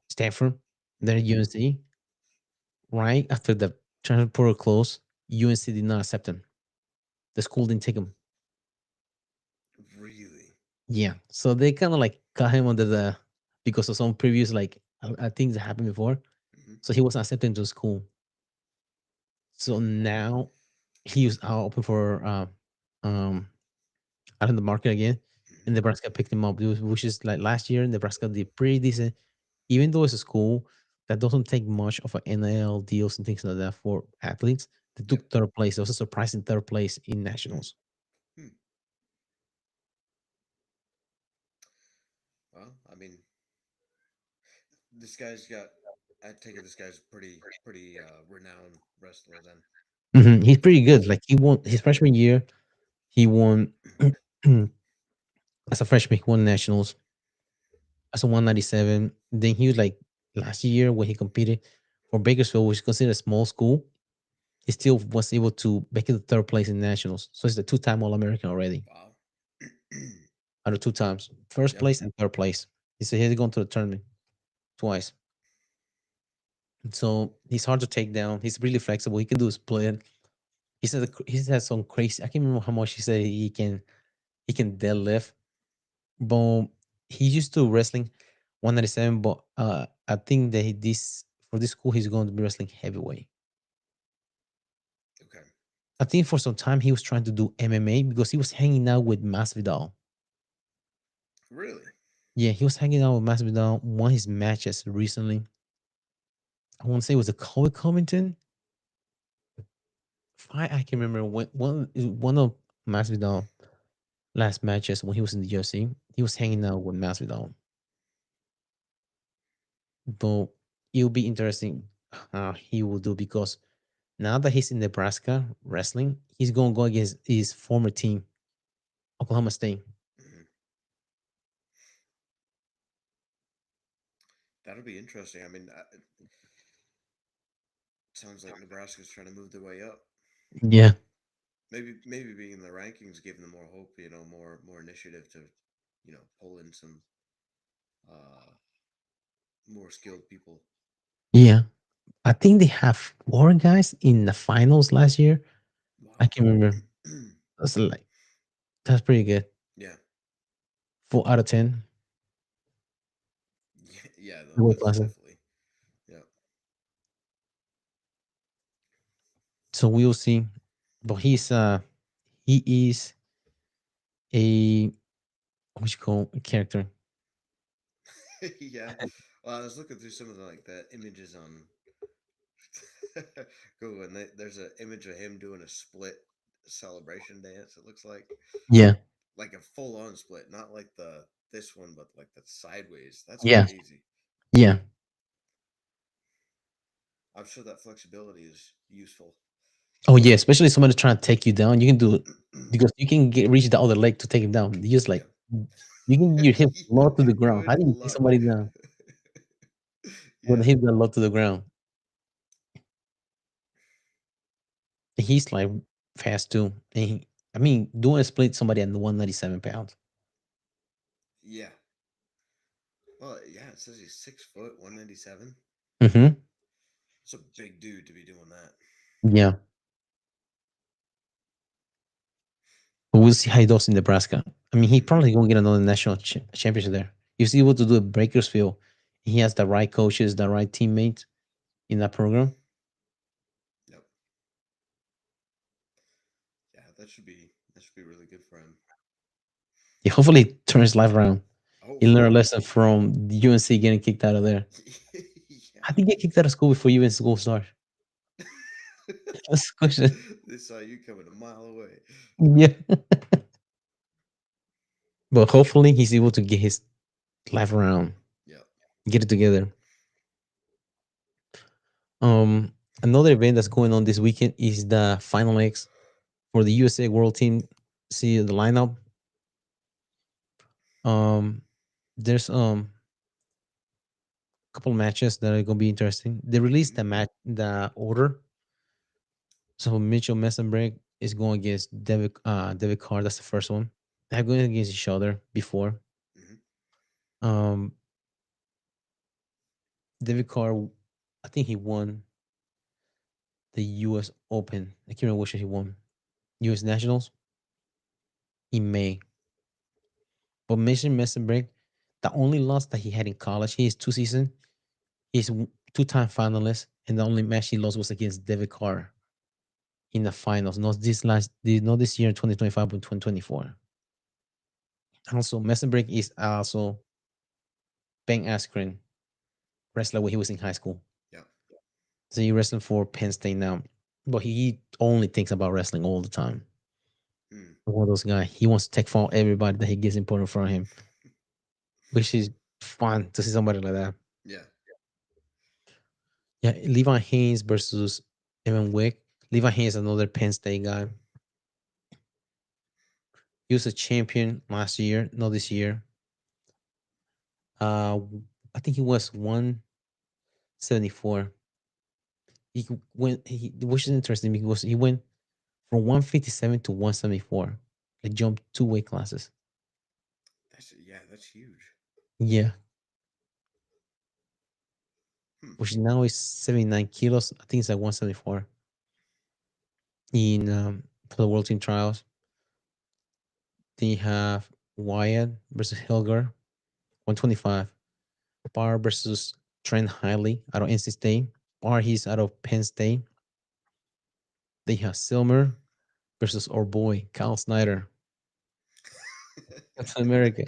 Speaker 2: Stanford. Then at
Speaker 1: Hmm.
Speaker 2: UNC, right after the transfer portal closed, UNC did not accept him. The school didn't take him.
Speaker 1: Really?
Speaker 2: Yeah, so they kind of like got him under the because of some previous like things that happened before.
Speaker 1: Hmm.
Speaker 2: So he wasn't accepted into school. So now he was out open for um out in the market again, and
Speaker 1: Hmm.
Speaker 2: Nebraska picked him up, which is like last year. Nebraska did pretty decent, even though it's a school that doesn't take much of an NIL deals and things like that for athletes. They
Speaker 1: Yep.
Speaker 2: took third place. It was a surprising third place in
Speaker 1: Hmm.
Speaker 2: nationals.
Speaker 1: Hmm. Well, I mean, this guy's got. I take it this guy's pretty renowned wrestler then.
Speaker 2: He's
Speaker 1: If he
Speaker 2: pretty good.
Speaker 1: was,
Speaker 2: Like he won his
Speaker 1: yeah.
Speaker 2: freshman year. He won as a freshman. He won nationals as a 197. Then he was like last year when he competed for Bakersfield, which is considered a small school. He still was able to make it to third place in nationals. So he's a two-time All American already.
Speaker 1: Wow.
Speaker 2: Out of two times, first
Speaker 1: Yep.
Speaker 2: place and third place. He said he's gone to the tournament twice. So he's hard to take down. He's really flexible. He can do a split. He has some crazy. I can't remember how much he said he can deadlift. But he used to wrestling 197. But I think that this for this school he's going to be wrestling heavyweight.
Speaker 1: Okay.
Speaker 2: I think for some time he was trying to do MMA because he was hanging out with Masvidal.
Speaker 1: Really?
Speaker 2: Yeah, he was hanging out with Masvidal. Won his matches recently. I want to say it was a Colby Covington. I can remember when one of Masvidal last matches when he was in the UFC. He was
Speaker 1: Hmm.
Speaker 2: hanging out with Masvidal. But it'll be interesting how he will do because now that he's in Nebraska wrestling, he's going to go against his former team, Oklahoma State.
Speaker 1: Hmm. That'll be interesting. I mean, it sounds like Nebraska's trying to move their way up.
Speaker 2: Yeah,
Speaker 1: Maybe being in the rankings, giving them more hope. More initiative to, pull in some uh, more skilled people.
Speaker 2: yeah. I think they have four guys in the finals last year. I
Speaker 1: Wow.
Speaker 2: can remember. That's like that's pretty good.
Speaker 1: Yeah.
Speaker 2: 4 out of 10.
Speaker 1: Yeah. Yeah.
Speaker 2: The weight
Speaker 1: That's
Speaker 2: class.
Speaker 1: definitely. Yeah.
Speaker 2: So we'll see. But he is a what you call a character.
Speaker 1: Yeah. Well, I was looking through some of the images on Google, and there's an image of him doing a split celebration dance. It looks
Speaker 2: Yeah,
Speaker 1: like a full on split, not like the this one, but like the sideways. That's
Speaker 2: yeah,
Speaker 1: crazy.
Speaker 2: yeah.
Speaker 1: I'm sure that flexibility is useful.
Speaker 2: Oh yeah, especially somebody trying to take you down. You can do it because you can reach the other leg to take him down. You just
Speaker 1: Yeah.
Speaker 2: like you can your hip
Speaker 1: Yeah,
Speaker 2: low to the ground. How
Speaker 1: good
Speaker 2: do you take
Speaker 1: luck.
Speaker 2: somebody down when the
Speaker 1: Yeah.
Speaker 2: hip got low to the ground? He's like fast too. And I mean, doing a split somebody at the 197 pounds.
Speaker 1: Yeah. Well, yeah, it says he's 6 foot, 197.
Speaker 2: Mm-hmm.
Speaker 1: It's a big dude to be doing that.
Speaker 2: Yeah, but we'll see how he does in Nebraska. I mean, he
Speaker 1: Hmm.
Speaker 2: probably gonna get another national championship there. He's able to do it Bakersfield. He has the right coaches, the right teammates in that program.
Speaker 1: Yep. Yeah, that should be really good for him.
Speaker 2: He hopefully turns his life around. He learned a
Speaker 1: Hopefully.
Speaker 2: lesson from the UNC getting kicked out of there. How did he get kicked out of school before UNC school started?
Speaker 1: Yeah.
Speaker 2: That's the question.
Speaker 1: They saw you coming a mile away.
Speaker 2: Yeah. But hopefully he's able to get his life around,
Speaker 1: Yep.
Speaker 2: get it together. Um, Another event that's going on this weekend is the Final X for the USA World Team. See the lineup. Um, there's a couple matches that are gonna be interesting. They released
Speaker 1: Hmm.
Speaker 2: the order. So Mitchell Messenbrink is going against David Carr. That's the first one. They're going against each other before.
Speaker 1: Hmm.
Speaker 2: Um, David Carr, I think he won the U.S. Open. I can't remember which he won. U.S. Nationals in May. But Mitchell Messenbrink, the only loss that he had in college, he has two seasons. He's two-time finalist, and the only match he lost was against David Carr in the finals. Not this year in 2025, but 2024. Also, Messenbrink is also Ben Askren wrestler when he was in high school.
Speaker 1: Yep.
Speaker 2: So he wrestling for Penn State now. But he only thinks about wrestling all the time.
Speaker 1: Mm.
Speaker 2: One of those guys. He wants to take for everybody that he gets in put in front of him, which is fun to see somebody like that.
Speaker 1: Yeah.
Speaker 2: Yeah, Levi Haynes versus Evan Wick. Levi Haynes, another Penn State guy. He was a champion last year, not this year. Uh, I think he was 174. Which is interesting because he went from 157 to 174. Like jumped two weight classes.
Speaker 1: That's huge.
Speaker 2: Yeah,
Speaker 1: Hmm.
Speaker 2: which now is 79 kilos. I think it's like 174 in for the World Team Trials. Then you have Wyatt versus Hilger, 125. Barr versus Trent Hiley out of NC State. Barr, he's out of Penn State. They have Silmer versus our boy, Kyle Snyder. That's America.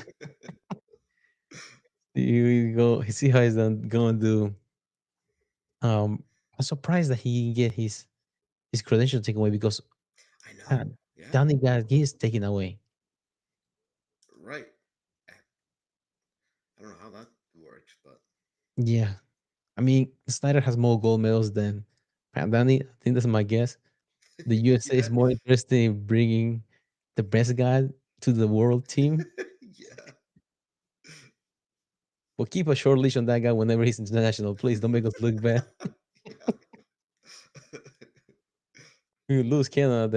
Speaker 2: You go, see how he's going to do. I'm surprised that he get his credential taken away because
Speaker 1: I know.
Speaker 2: uh,
Speaker 1: Yeah.
Speaker 2: Danny guy he is taken away.
Speaker 1: Right. I don't know how that works, but
Speaker 2: Yeah, I mean Snyder has more gold medals than Pat Danny. I think that's my guess. The USA
Speaker 1: yeah.
Speaker 2: is more interested in bringing the best guy to the world team,
Speaker 1: Yeah.
Speaker 2: but keep a short leash on that guy whenever he's international. Please don't make us look bad.
Speaker 1: Yeah.
Speaker 2: We lose Canada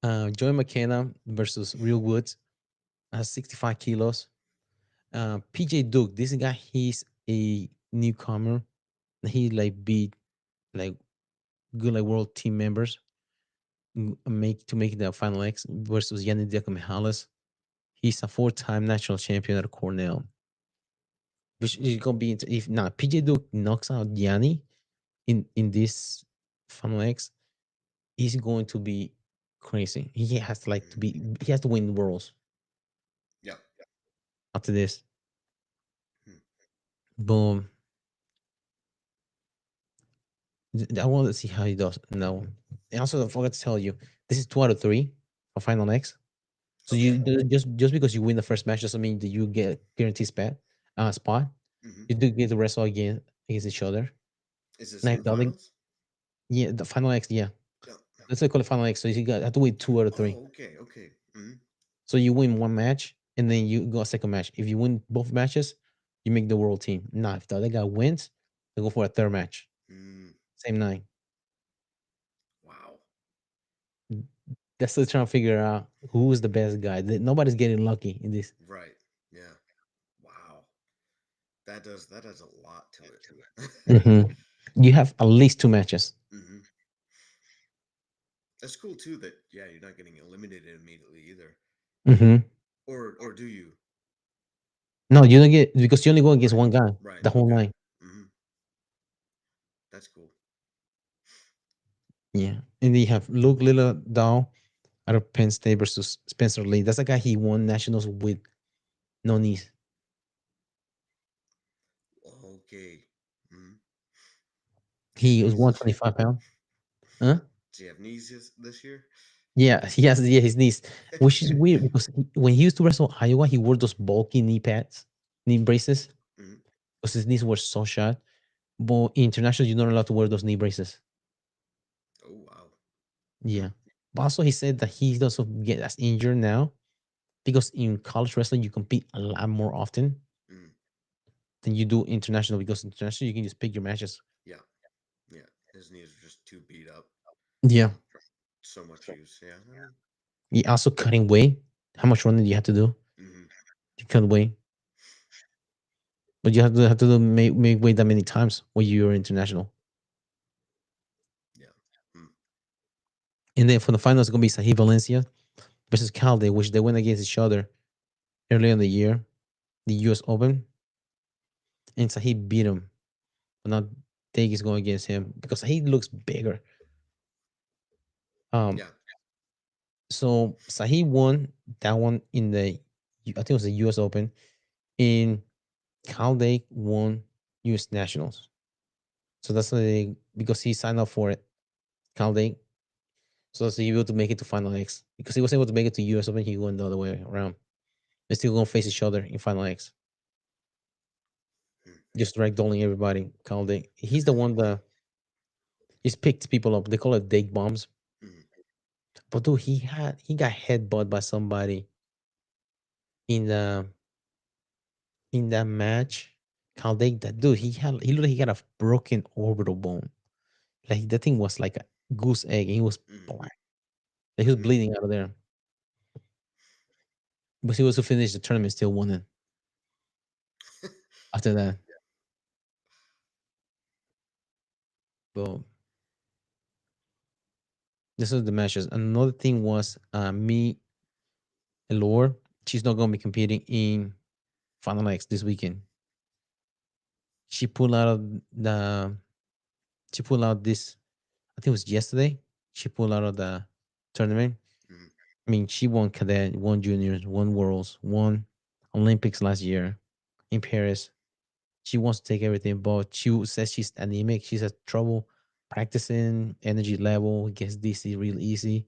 Speaker 2: there. Joey McKenna versus Real Woods, 65 kilos. PJ Duke, this guy, he's a newcomer. He like beat like good like world team members make the final X versus Yanni Diakomihalis. He's a four-time national champion at Cornell. Which is gonna be if not PJ Duke knocks out Yanni in this final X, he's going to be crazy. He has to like to
Speaker 1: Mm.
Speaker 2: be he has to win worlds
Speaker 1: Yep.
Speaker 2: after this.
Speaker 1: Hmm.
Speaker 2: Boom. I want to see how he does in that one. And also, I forgot to tell you, this is 2 out of 3 for Final X. So
Speaker 1: Okay.
Speaker 2: just because you win the first match doesn't mean that you get guaranteed spot.
Speaker 1: Hmm.
Speaker 2: You do get to wrestle again against each other.
Speaker 1: Is this
Speaker 2: And I
Speaker 1: in the
Speaker 2: thought,
Speaker 1: finals?
Speaker 2: yeah, the Final X, yeah.
Speaker 1: Yeah.
Speaker 2: Let's say call it Final X. So you got have to win 2 out of 3.
Speaker 1: Oh, okay. Okay. Hmm.
Speaker 2: So you win one match and then you go a second match. If you win both matches, you make the world team. Now, if the other guy wins, they go for a third match.
Speaker 1: Mm.
Speaker 2: Same night.
Speaker 1: Wow.
Speaker 2: They're still trying to figure out who's the best guy. Nobody's getting lucky in this.
Speaker 1: Right. Yeah. Wow. That does a lot to it.
Speaker 2: Mhm. You have at least 2 matches.
Speaker 1: That's cool too. That yeah, you're not getting eliminated immediately either,
Speaker 2: Hmm.
Speaker 1: or do you?
Speaker 2: No, you don't get because you only go against
Speaker 1: Right,
Speaker 2: one guy
Speaker 1: right,
Speaker 2: the whole
Speaker 1: okay.
Speaker 2: night.
Speaker 1: Hmm. That's cool.
Speaker 2: Yeah, and then you have Luke Littledown out of Penn State versus Spencer Lee. That's the guy he won nationals with no knees.
Speaker 1: Okay. Hmm. Do you have
Speaker 2: He was
Speaker 1: knees this year?
Speaker 2: 125 pounds. Huh?
Speaker 1: Do you have knees this year?
Speaker 2: Yeah, he has yeah his knees, which is weird because when he used to wrestle Iowa, he wore those bulky knee pads, knee braces,
Speaker 1: Hmm.
Speaker 2: because his knees were so shot. But in international, you're not allowed to wear those knee braces.
Speaker 1: Oh wow.
Speaker 2: Yeah.
Speaker 1: Hmm.
Speaker 2: But also, he said that he doesn't get as injured now because in college wrestling, you compete a lot more often
Speaker 1: Hmm.
Speaker 2: than you do international because international, you can just pick your matches.
Speaker 1: Yeah, yeah. His knees are just too beat up
Speaker 2: Yeah.
Speaker 1: from so much use. Yeah. I mean,
Speaker 2: He also cutting weight. How much running do you have to do
Speaker 1: hmm.
Speaker 2: to cut weight? But you have to do, make weight that many times when you're international.
Speaker 1: Yeah. Hmm.
Speaker 2: And then for the finals, it's gonna be Sahib Valencia versus Calde, which they went against each other earlier in the year, the U.S. Open, and Sahib beat him. But now Dake is going against him because he looks bigger. Um,
Speaker 1: Yeah.
Speaker 2: so Sahib won that one in the I think it was the U.S. Open. In Calde won U.S. Nationals. So that's why because he signed up for it, Calde. So that's able to make it to Final X because he was able to make it to U.S. Open. He went the other way around. They're still gonna face each other in Final X.
Speaker 1: Hmm.
Speaker 2: Just ragdolling everybody. Calde. He's the one that he's picked people up. They call it Dake bombs.
Speaker 1: Hmm.
Speaker 2: But dude, he got headbutt by somebody in the in that match. Calde, that dude, he looked like he got a broken orbital bone. Like that thing was like a goose egg. And he was
Speaker 1: Hmm.
Speaker 2: black. Like, he was
Speaker 1: Hmm.
Speaker 2: bleeding out of there. But he was to finish the tournament, still won it after that. But this is the matches. Another thing was me and Lore. She's not gonna be competing in Final X this weekend. She pulled out of the she pulled out this I think it was yesterday. She pulled out of the tournament.
Speaker 1: Hmm.
Speaker 2: I mean, she won cadet, won juniors, won worlds, won Olympics last year in Paris. She wants to take everything, but she says she's anemic. She's had trouble practicing, energy level, gets dizzy real easy.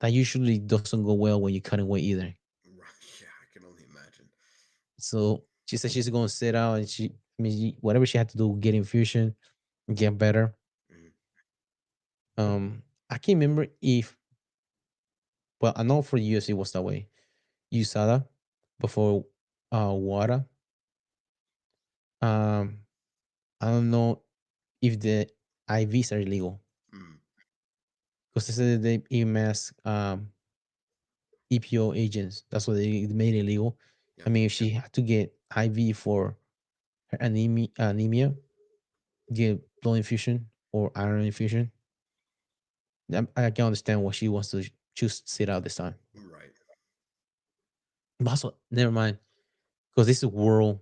Speaker 2: That usually doesn't go well when you're cutting weight either.
Speaker 1: Right. Yeah, I can only imagine.
Speaker 2: So she said she's going to sit out and I mean, whatever she had to do, get infusion, get better.
Speaker 1: Hmm.
Speaker 2: I can't remember if, well, I know for UFC was that way. USADA before WADA. Um, I don't know if the IVs are illegal
Speaker 1: Hmm.
Speaker 2: because they said they EMS EPO agents. That's what they made illegal.
Speaker 1: Yeah.
Speaker 2: I mean, if she had to get IV for her anemia, get blood infusion or iron infusion, I can understand why she wants to choose to sit out this time.
Speaker 1: Right.
Speaker 2: But also, never mind, because this is world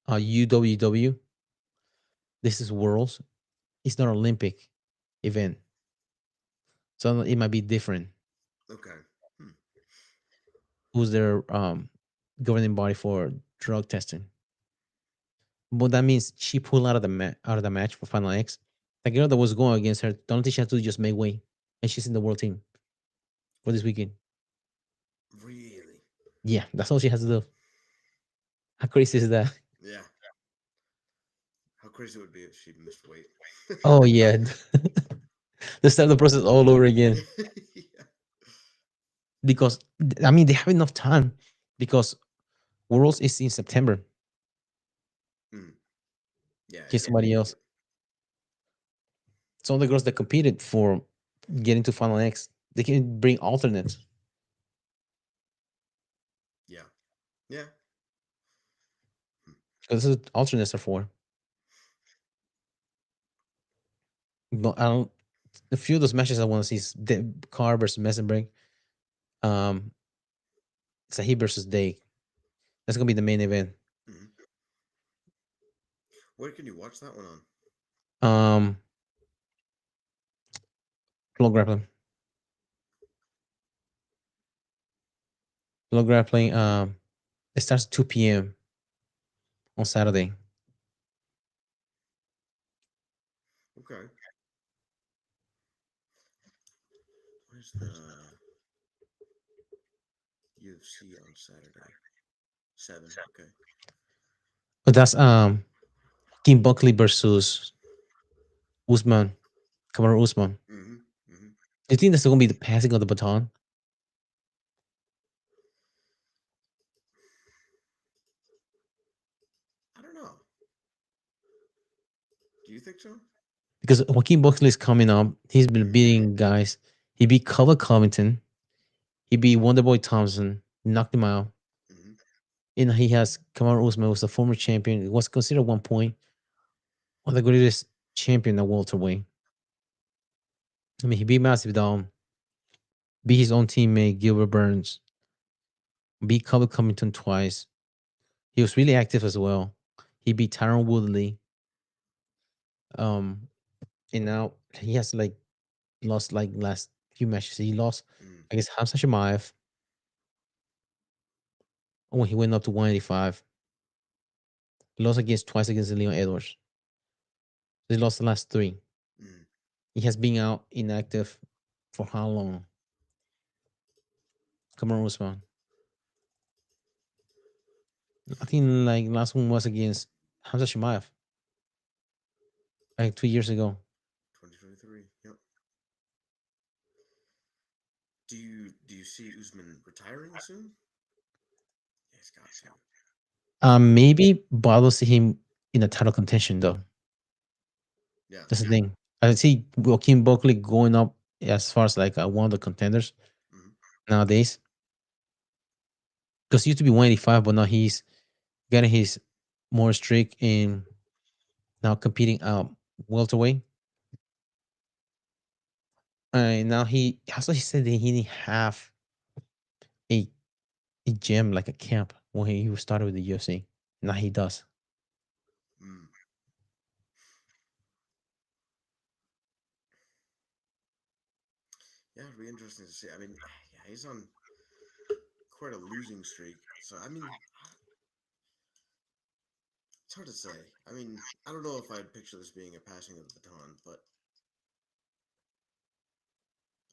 Speaker 2: UWW. This is worlds. It's not Olympic event, so it might be different.
Speaker 1: Okay. Hmm.
Speaker 2: Who's their governing body for drug testing? But that means she pulled out of the out of the match for Final X. The girl that was going against her, the only thing she had to do just make way, and she's in the world team for this weekend.
Speaker 1: Really?
Speaker 2: Yeah, that's all she has to do. How crazy is that?
Speaker 1: Yeah. How crazy would it be if she missed weight?
Speaker 2: Oh yeah, they start the process all over again
Speaker 1: Yeah.
Speaker 2: because I mean they have enough time because Worlds is in September.
Speaker 1: Hmm. Yeah.
Speaker 2: Get
Speaker 1: Yeah.
Speaker 2: somebody else. Some of the girls that competed for getting to Final X, they can bring alternates
Speaker 1: Yeah. Yeah. Hmm.
Speaker 2: because this is alternates are for. But I don't. a few of those matches I want to see is Carr versus Messenberg. Um, Sahib versus Day. That's gonna be the main event.
Speaker 1: Mhm. Where can you watch that one on?
Speaker 2: Um, Flow Grappling. Flow Grappling. It starts at 2 p.m. on Saturday.
Speaker 1: Okay. Where's the UFC on Saturday? 7. Okay.
Speaker 2: But that's Kim Buckley versus Usman. Kamaru Usman.
Speaker 1: Mm-hmm. Mm-hmm.
Speaker 2: Do you think that's gonna be the passing of the baton?
Speaker 1: I don't know. Do you think so?
Speaker 2: Because Joaquin Buckley is coming up. He's been beating guys. He beat Culver Covington. He beat Wonderboy Thompson. Knocked him out.
Speaker 1: Mm-hmm.
Speaker 2: And he has Kamaru Usman, was a former champion. Was considered at one point one of the greatest champion at welterweight. I mean, he beat Massive Dom, beat his own teammate Gilbert Burns, beat Culver Covington twice. He was really active as well. He beat Tyron Woodley. Um, and now he has like lost like last few matches. He lost
Speaker 1: Mm.
Speaker 2: against Hamza Shemaev when he went up to 185. He lost against twice against Leon Edwards. He lost the last three.
Speaker 1: Mm.
Speaker 2: He has been out inactive for how long? Cameron Usman. I think like last one was against Hamza Shemaev, like 2 years ago.
Speaker 1: 2023. Yep. Do you see Usman retiring soon? Yeah, he's got to.
Speaker 2: Maybe, but I don't see him in a title contention though.
Speaker 1: Yeah.
Speaker 2: That's the thing. I see Joaquin Buckley going up as far as like one of the contenders
Speaker 1: Mm-hmm.
Speaker 2: nowadays. Because he used to be 185, but now he's getting his more streak in now competing welterweight. And now he also he said that he didn't have a a gym like a camp when he was started with the UFC. Now he does.
Speaker 1: Mm. Yeah, it'd be interesting to see. I mean, yeah, he's on quite a losing streak. So I mean, it's hard to say. I mean, I don't know if I'd picture this being a passing of the baton, but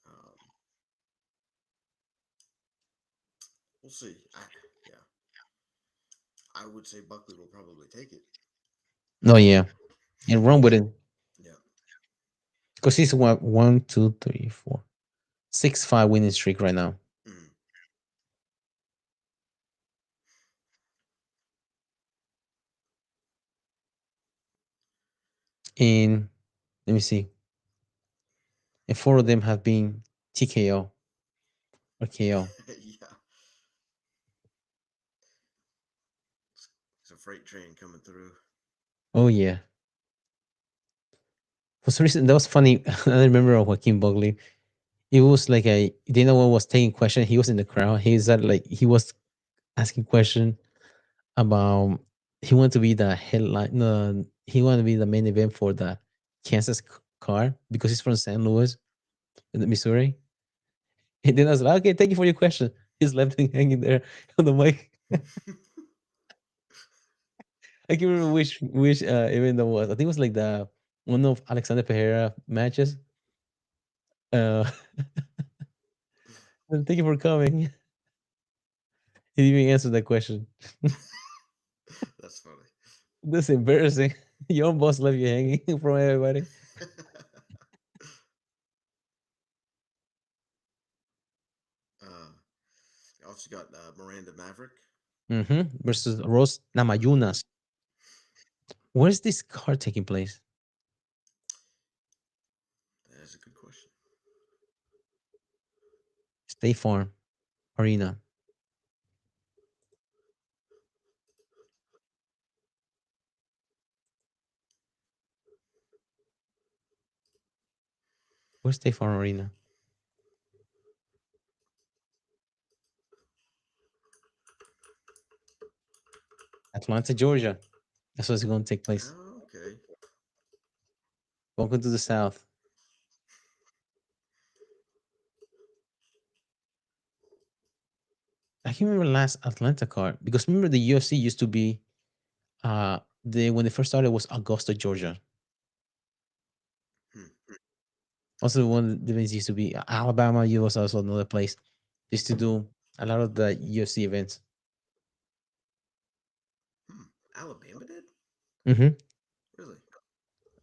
Speaker 1: um, we'll see. Yeah, I would say Buckley will probably take it.
Speaker 2: Oh yeah, and run with it
Speaker 1: Yeah.
Speaker 2: because he's one, two, three, four, 6-5 winning streak right now.
Speaker 1: Mm.
Speaker 2: And let me see, and four of them have been TKO or KO.
Speaker 1: Yeah. It's a freight train coming through.
Speaker 2: Oh yeah. For some reason, that was funny. I remember Joaquin Buckley. It was like a Dana White was taking question. He was in the crowd. He said like he was asking question about he wanted to be the headline. No, he wanted to be the main event for the Kansas car because he's from St. Louis, in the Missouri. And then I was like, okay, thank you for your question. He's left him hanging there on the mic. I can't remember which event that was. I think it was like the one of Alexander Pereira matches. Uh, thank you for coming. He didn't even answer that question.
Speaker 1: That's funny.
Speaker 2: That's embarrassing. Your own boss left you hanging from everybody.
Speaker 1: uh, you also got Miranda Maverick.
Speaker 2: Versus Rose
Speaker 1: Mm-hmm.
Speaker 2: Namayunas. Where's this card taking place?
Speaker 1: That is a good question.
Speaker 2: State Farm Arena. Where's State Farm Arena? Atlanta, Georgia. That's what's going to take place.
Speaker 1: Oh, okay.
Speaker 2: Welcome to the South. I can remember last Atlanta card because remember the UFC used to be the when they first started was Augusta, Georgia.
Speaker 1: Hmm.
Speaker 2: Also, one of the events used to be Alabama. You was also another place. Used to do a lot of the UFC events.
Speaker 1: Hmm. Alabama did?
Speaker 2: Mm-hmm.
Speaker 1: Really?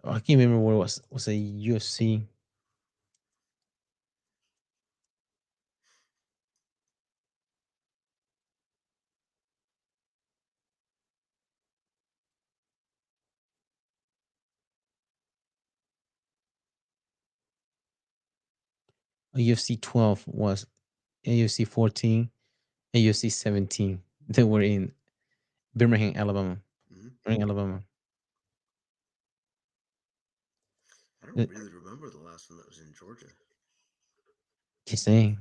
Speaker 2: I can't remember where it was a UFC. UFC 12 was UFC 14 and UFC 17. They were in Birmingham, Alabama.
Speaker 1: Hmm.
Speaker 2: Birmingham, Alabama.
Speaker 1: I
Speaker 2: Uh,
Speaker 1: don't really remember the last one that was in Georgia.
Speaker 2: Just saying.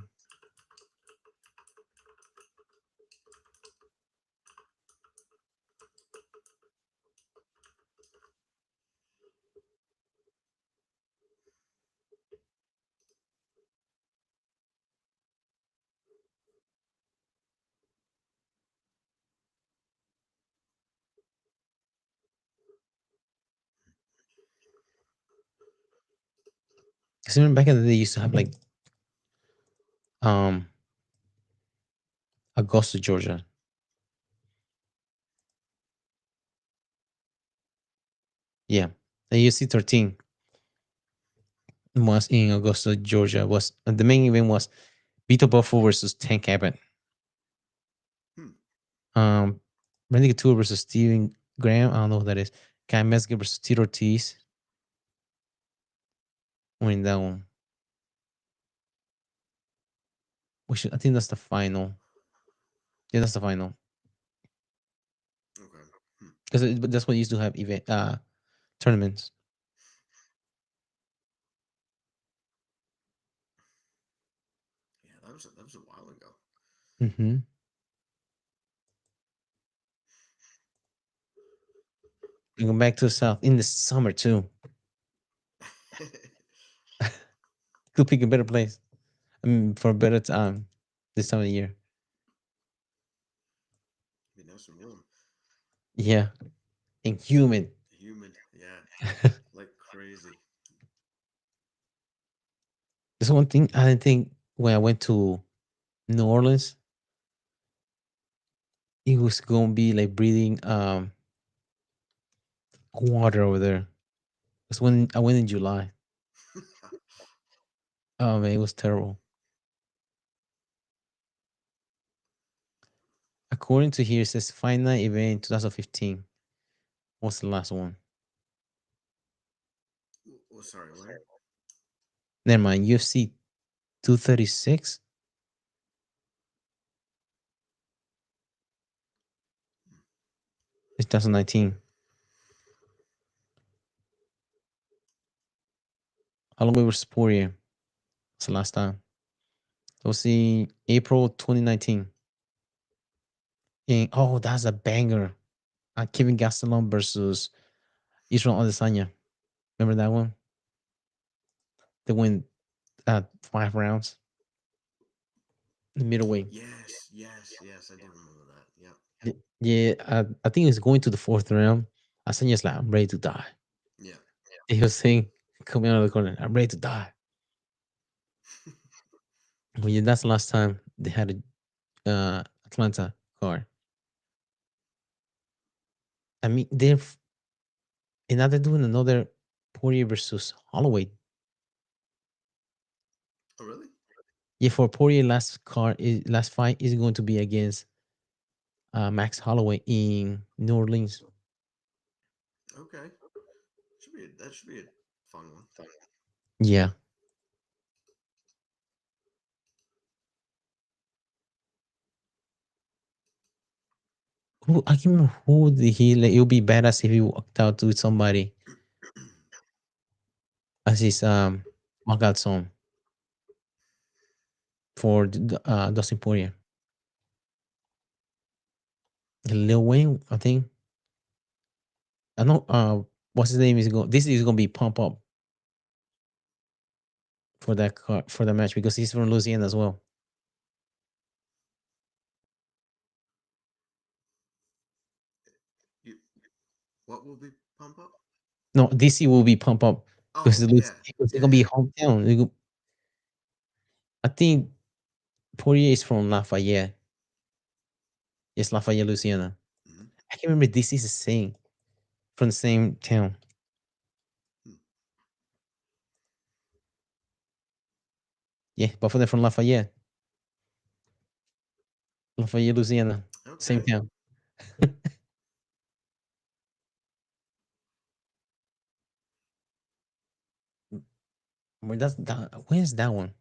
Speaker 2: Because remember back in the day, they used to have like um Augusta, Georgia. Yeah, the UFC 13 was in Augusta, Georgia. Was the main event was Vito Buffo versus Tank Abbott.
Speaker 1: Hmm.
Speaker 2: Um, Randy Couture versus Steven Graham. I don't know who that is. Kai Mezger versus Tito Ortiz. Winning that one. I think that's the final. Yeah, that's the final.
Speaker 1: Okay. Hmm.
Speaker 2: Because that's what used to have event tournaments.
Speaker 1: Yeah, that was a while ago.
Speaker 2: Mm-hmm. And go back to the south in the summer too. Could pick a better place. I mean, for a better time this time of the year.
Speaker 1: Be nice and warm.
Speaker 2: Yeah, and humid.
Speaker 1: Humid. Yeah. Like crazy.
Speaker 2: There's one thing I didn't think when I went to New Orleans, it was gonna be like breathing water over there. Because when I went in July, oh man, it was terrible. According to here, it says final event 2015. What's the last one?
Speaker 1: Oh, sorry. When?
Speaker 2: Never mind. UFC 236. It's 2019. Holloway versus Poirier. That's the last time. It was in April 2019. And oh, that's a banger. Kevin Gastelum versus Israel Adesanya. Remember that one? They went 5 rounds. The middleweight.
Speaker 1: Yes. Yes. Yes. I do remember that. Yeah.
Speaker 2: Yeah, I think it's going to the fourth round. Asanya's like, I'm ready to die.
Speaker 1: Yeah.
Speaker 2: He was saying, coming out of the corner, I'm ready to die. Well, yeah, that's the last time they had a Atlanta card. I mean, and now they're doing another Poirier versus Holloway.
Speaker 1: Oh, really?
Speaker 2: Yeah, for Poirier, last fight is going to be against Max Holloway in New Orleans.
Speaker 1: Okay. That should be a fun one.
Speaker 2: Yeah. Who I can't remember who did he like. It would be badass if he walked out with somebody as his Knockout Zone for Dustin Poirier. Lil Wayne, I think. I know. What's his name is going? This is going to be Pump Up for that for the match because he's from Louisiana as well.
Speaker 1: You, what will be pump up?
Speaker 2: No, DC will be Pump Up because
Speaker 1: Oh yeah,
Speaker 2: it's
Speaker 1: yeah,
Speaker 2: going to be
Speaker 1: yeah.
Speaker 2: hometown. I think Poirier is from Lafayette. Yes, Lafayette, Louisiana.
Speaker 1: Hmm.
Speaker 2: I can't remember DC is the same from the same town.
Speaker 1: Hmm.
Speaker 2: Yeah, but for they're from Lafayette, Lafayette, Louisiana, same
Speaker 1: Okay.
Speaker 2: town. Where that's that? Where's that one?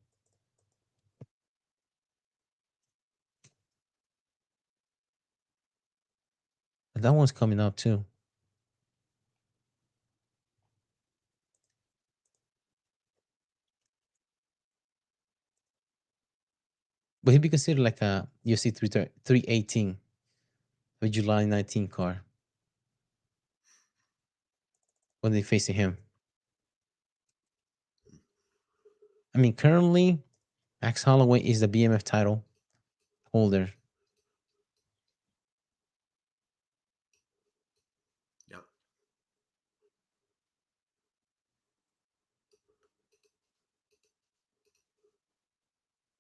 Speaker 2: That one's coming up too. But he'd be considered like a UFC 318, a July 19 car when they facing him. I mean, currently, Max Holloway is the BMF title holder.
Speaker 1: Yep.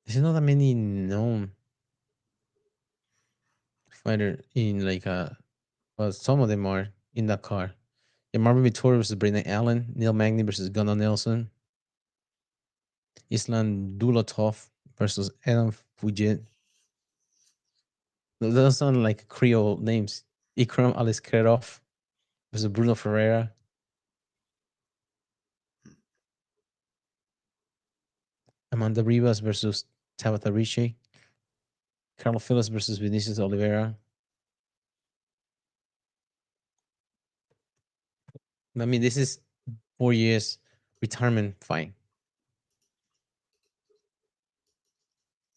Speaker 2: There's not that many known fighter in like well, some of them are in that car. Yeah, Marvin Vittori versus Brendan Allen, Neil Magny versus Gunnar Nelson, Islam Dulatov versus Adam Fujit. Those sound like Creole names. Ikram Aliskerov versus Bruno Ferreira.
Speaker 1: Hmm.
Speaker 2: Amanda Rivas versus Tabitha Ricci. Carlos Phillips versus Vinicius Oliveira. I mean, this is 4 years retirement fight.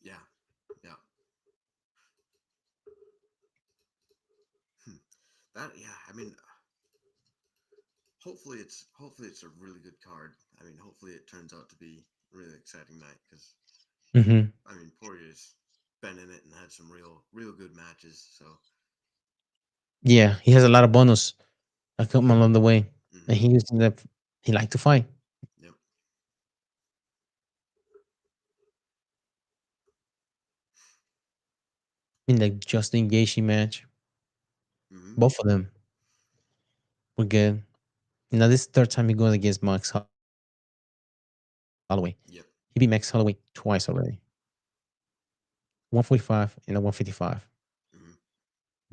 Speaker 1: Yeah. Yeah. Hmm. That yeah. I mean, hopefully it's a really good card. I mean, hopefully it turns out to be a really exciting night because
Speaker 2: Hmm.
Speaker 1: I mean Poirier's been in it and had some real good matches. So
Speaker 2: Yeah, he has a lot of bonus that come along the way, and
Speaker 1: hmm.
Speaker 2: he used that. He like to fight.
Speaker 1: Yep.
Speaker 2: In the Justin Gaethje match,
Speaker 1: Hmm.
Speaker 2: both of them were good. Now this is the third time he goes against Max Holloway.
Speaker 1: Yep.
Speaker 2: He beat Max Holloway twice already. 145 and a 155.
Speaker 1: Hmm.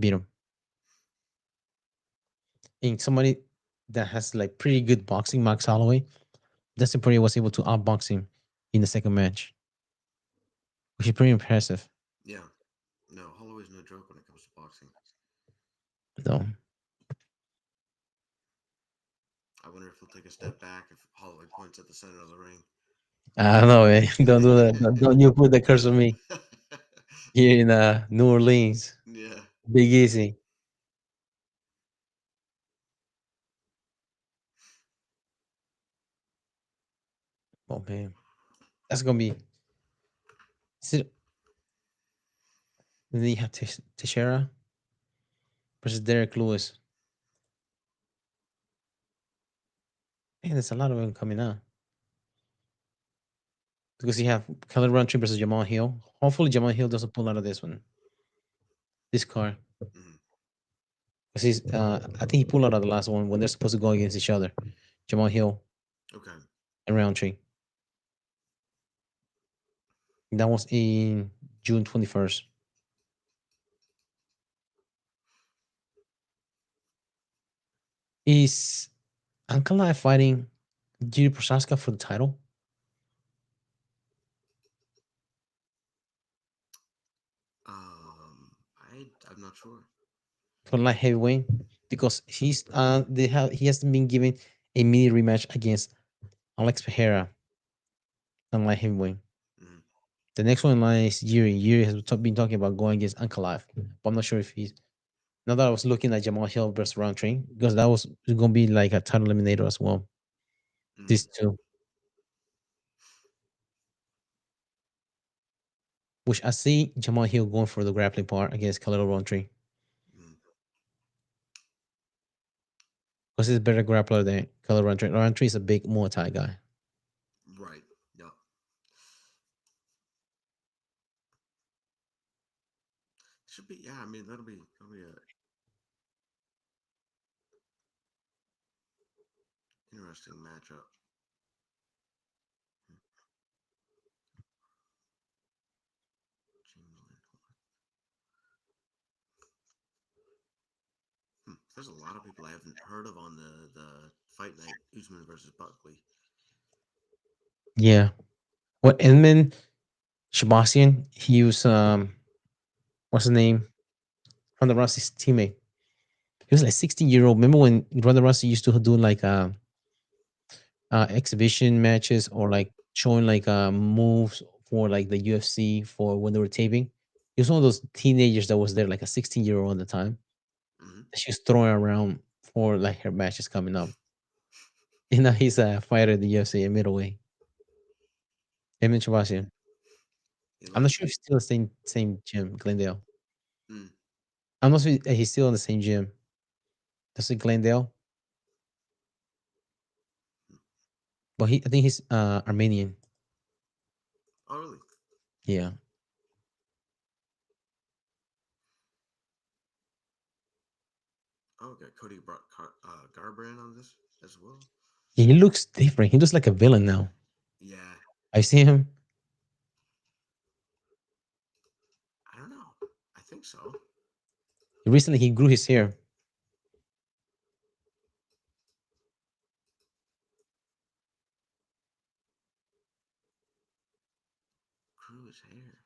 Speaker 2: Beat him. And somebody that has like pretty good boxing, Max Holloway, Dustin Poirier was able to outbox him in the second match, which is pretty impressive.
Speaker 1: Yeah. No, Holloway's no joke when it comes to boxing.
Speaker 2: So
Speaker 1: I wonder if he'll take a step back if Holloway points at the center of the ring.
Speaker 2: I don't know, man. Don't do that. Don't you put the curse on me here in New Orleans.
Speaker 1: Yeah.
Speaker 2: Big Easy. Oh man, that's gonna be. Then you have Teixeira versus Derek Lewis. Man, there's a lot of them coming out because you have Kelly Rountree versus Jamal Hill. Hopefully, Jamal Hill doesn't pull out of this one. This car,
Speaker 1: Hmm.
Speaker 2: because I think he pulled out of the last one when they're supposed to go against each other. Jamal Hill
Speaker 1: Okay.
Speaker 2: and Roundtree. That was in June 21st. Is Ankalaev fighting Jiri Prochaska for the title
Speaker 1: I'm not sure.
Speaker 2: for light heavyweight? Because he hasn't been given a mini rematch against Alex Pereira. and light heavyweight.
Speaker 1: Hmm.
Speaker 2: The next one in line is Yuri. Yuri has been talking about going against Ankalaev, but I'm not sure if he's. Now that I was looking at Jamal Hill versus Roundtree, because that was going to be like a title eliminator as well.
Speaker 1: Hmm.
Speaker 2: These two, which I see Jamal Hill going for the grappling part against Khalil Roundtree
Speaker 1: Hmm.
Speaker 2: because he's a better grappler than Khalil Roundtree. Roundtree is a big Muay Thai guy.
Speaker 1: Right. Yeah. Should be. Yeah. I mean, that'll be a interesting matchup. Hmm. Chamberlain. Hmm. There's a lot of people I haven't heard of on the fight night. Usman versus Buckley.
Speaker 2: Yeah. What Edmund Shabasian? He was what's his name? Ronda Rousey's teammate. He was like 16-year-old. Remember when Ronda Rousey used to do like exhibition matches or like showing like moves for like the UFC for when they were taping. He was one of those teenagers that was there, like a 16-year-old at the time.
Speaker 1: Hmm.
Speaker 2: She was throwing around for like her matches coming up. And now he's a fighter in the UFC in middleweight. Emin Shabasian.
Speaker 1: You
Speaker 2: I'm not
Speaker 1: like
Speaker 2: sure if
Speaker 1: it?
Speaker 2: he's still the same gym, Glendale.
Speaker 1: Mm.
Speaker 2: I'm not sure he's still in the same gym. That's in Glendale, but I think he's Armenian.
Speaker 1: Oh, really?
Speaker 2: Yeah.
Speaker 1: Oh, okay. Cody brought Garbrandt on this as well.
Speaker 2: He looks different. He looks like a villain now.
Speaker 1: Yeah.
Speaker 2: I see him.
Speaker 1: I don't know. I think so.
Speaker 2: Recently, he grew his hair.
Speaker 1: Grew his hair.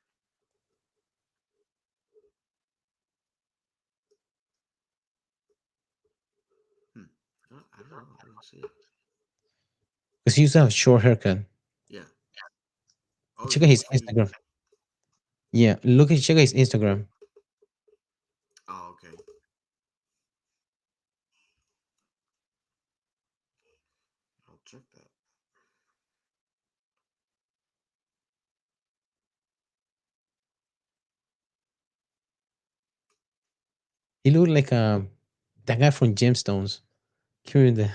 Speaker 1: Hmm. I don't know. I don't see it.
Speaker 2: Because he used to have a short haircut.
Speaker 1: Yeah. Oh,
Speaker 2: Check out his Instagram. Yeah, check out his Instagram.
Speaker 1: Oh, okay. I'll check that.
Speaker 2: He looked like that guy from Gemstones. Curing the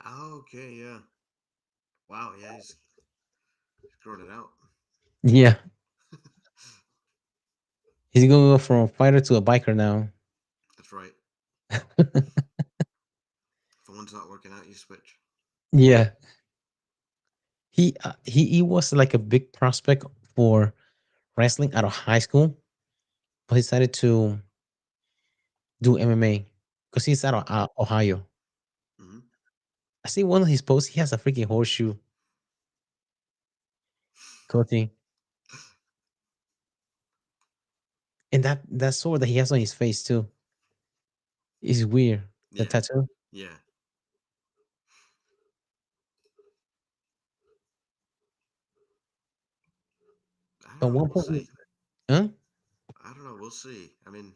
Speaker 1: Oh, okay. Yeah. Wow. Yeah. He's growing it out.
Speaker 2: yeah. He's gonna go from a fighter to a biker now.
Speaker 1: That's right. If one's not working out, you switch.
Speaker 2: Yeah, he was like a big prospect for wrestling out of high school, but he decided to do MMA because he's out of Ohio.
Speaker 1: Hmm.
Speaker 2: I see one of his posts. He has a freaking horseshoe coating, and that sword that he has on his face too is weird. The
Speaker 1: Yeah.
Speaker 2: tattoo.
Speaker 1: Yeah. I don't
Speaker 2: At
Speaker 1: know.
Speaker 2: one
Speaker 1: We'll
Speaker 2: point,
Speaker 1: see.
Speaker 2: huh?
Speaker 1: I don't know. We'll see. I mean,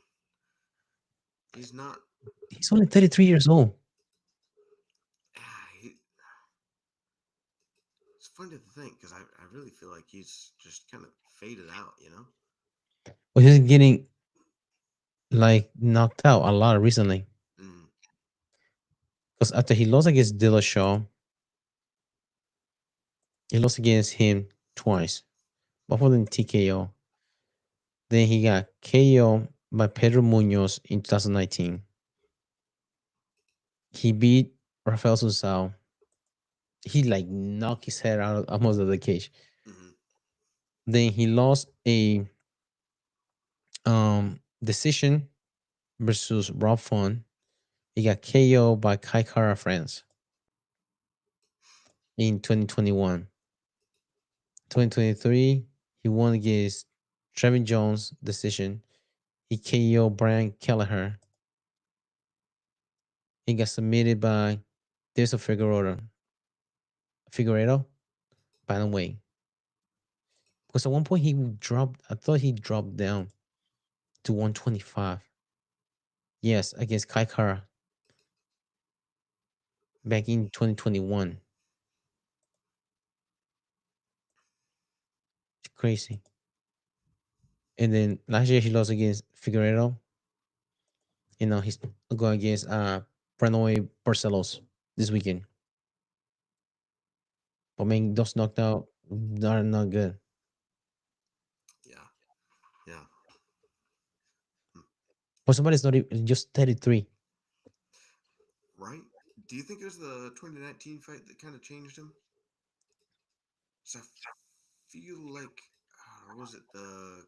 Speaker 1: he's not.
Speaker 2: He's only 33 years old.
Speaker 1: He, it's funny to think because I really feel like he's just kind of faded out. You know.
Speaker 2: But he's getting like knocked out a lot recently.
Speaker 1: Mm.
Speaker 2: Because after he lost against Dillashaw, he lost against him twice, both of them TKO. Then he got KO by Pedro Munoz in 2019. He beat Rafael Sunsao. He like knocked his head out of almost of the cage.
Speaker 1: Hmm.
Speaker 2: Then he lost a decision versus Rob Font. He got KO by Kai Kara France in 2021. 2023, he won against Trevin Jones decision. He KO Brian Kelleher. He got submitted by There's a Figueroa by the way. Because at one point he dropped, I thought he dropped down to 125. Yes, against Kai Kara back in 2021. It's crazy. And then last year he lost against Figueroa. You know, he's going against Pranoy Barcelos this weekend. But man, those knocked out are not good.
Speaker 1: Yeah. Yeah.
Speaker 2: But somebody's not even just 33.
Speaker 1: Right? Do you think it was the 2019 fight that kind of changed him? 'Cause I feel like, or was it the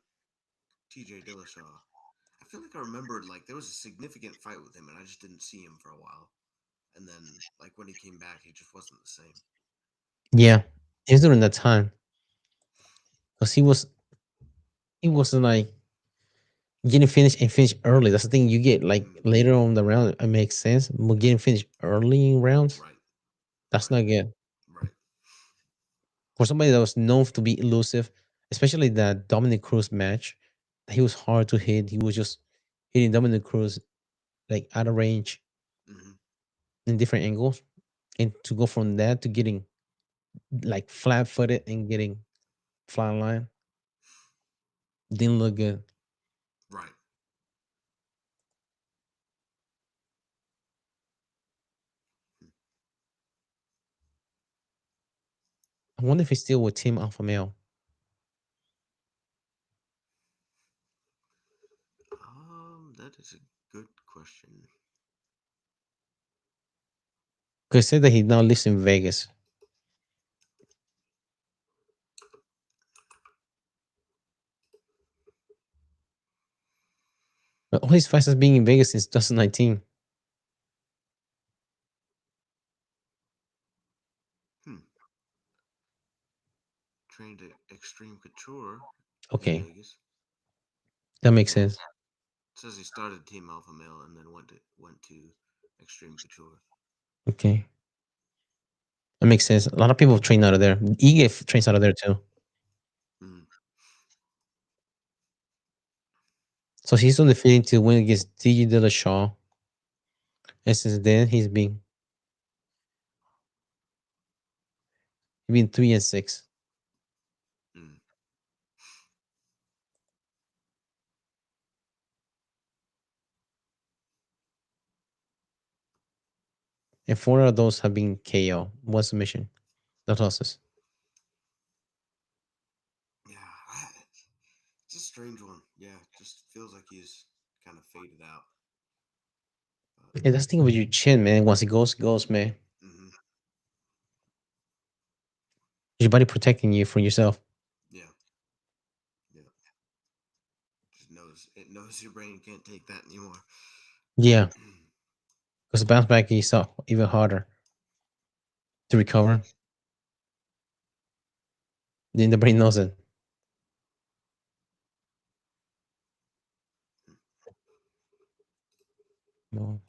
Speaker 1: TJ Dillashaw? I feel like I remembered like there was a significant fight with him, and I just didn't see him for a while. And then, like when he came back, he just wasn't the same.
Speaker 2: Yeah, it was during that time. Because he wasn't like getting finished and finished early. That's the thing you get like
Speaker 1: Mm,
Speaker 2: later on the round. It makes sense. But getting finished early in rounds,
Speaker 1: right,
Speaker 2: that's
Speaker 1: right,
Speaker 2: not good.
Speaker 1: right.
Speaker 2: For somebody that was known to be elusive, especially that Dominic Cruz match, he was hard to hit. He was just hitting Dominic Cruz like out of range
Speaker 1: Hmm.
Speaker 2: in different angles. And to go from that to getting like flat footed and getting flat line didn't look good.
Speaker 1: Right.
Speaker 2: I wonder if he's still with Team Alpha Male.
Speaker 1: That is a good question.
Speaker 2: Because said that he now lives in Vegas. But all his fights has been in Vegas since 2019.
Speaker 1: Hmm. Trained at Extreme Couture in
Speaker 2: Okay,
Speaker 1: Vegas.
Speaker 2: that makes
Speaker 1: Yeah.
Speaker 2: sense.
Speaker 1: It says he started Team Alpha Male and then went to Extreme Couture.
Speaker 2: Okay, that makes sense. A lot of people train out of there. Ige trains out of there too.
Speaker 1: Mm.
Speaker 2: So he's undefeated to win against DJ Dillashaw. And since then, he's been 3-6.
Speaker 1: Mm.
Speaker 2: And four of those have been KO. One submission. Not losses.
Speaker 1: Yeah. It's a strange one. Yeah. Just feels like he's kind of faded out. But,
Speaker 2: And that's the thing with your chin, man. Once it goes, it goes, man.
Speaker 1: hmm.
Speaker 2: Your body protecting you from yourself.
Speaker 1: Yeah. Yeah. Just knows it knows your brain can't take that anymore.
Speaker 2: Yeah. Because the bounce back is so even harder to recover. Then the brain knows it. Well,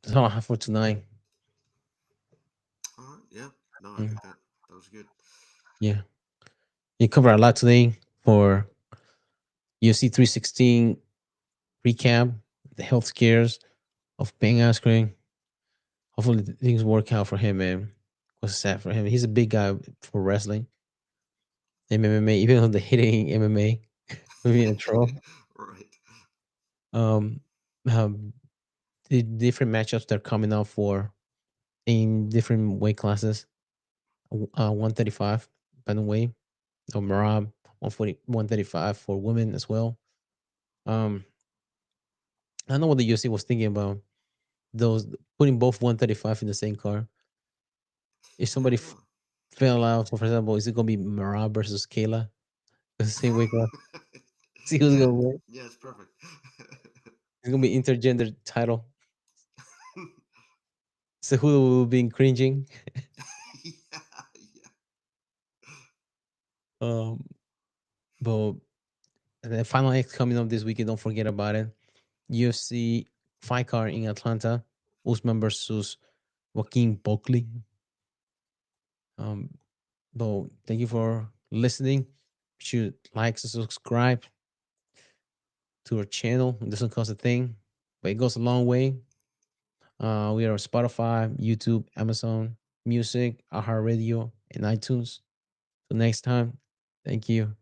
Speaker 2: that's all I have for tonight.
Speaker 1: All right. Yeah. No, I
Speaker 2: Mm,
Speaker 1: think that was good.
Speaker 2: yeah. You covered a lot today for UFC 316 recap, the health scares of Ben Askren. Hopefully things work out for him, man. Was sad for him. He's a big guy for wrestling and MMA, even though the hitting MMA, maybe a troll.
Speaker 1: Right.
Speaker 2: Um, um, the different matchups that are coming out for in different weight classes. 135, by the way, or Marab 140, 135 for women as well. Um, I don't know what the UFC was thinking about those putting both 135 in the same car. If
Speaker 1: Yeah, I
Speaker 2: somebody
Speaker 1: don't know.
Speaker 2: fell out, so for example, is it gonna be Marab versus Kayla? The same weight class. See who's
Speaker 1: Yeah.
Speaker 2: gonna win.
Speaker 1: Yeah, it's perfect.
Speaker 2: It's gonna be intergender title. So who will be cringing?
Speaker 1: Yeah, yeah.
Speaker 2: Um, but The final X coming up this weekend. Don't forget about it. UFC fight card in Atlanta. Usman versus Joaquin Buckley. Um, so thank you for listening. Should like and subscribe to our channel. It doesn't cost a thing, but it goes a long way. We are on Spotify, YouTube, Amazon Music, iHeartRadio, and iTunes. So next time, thank you.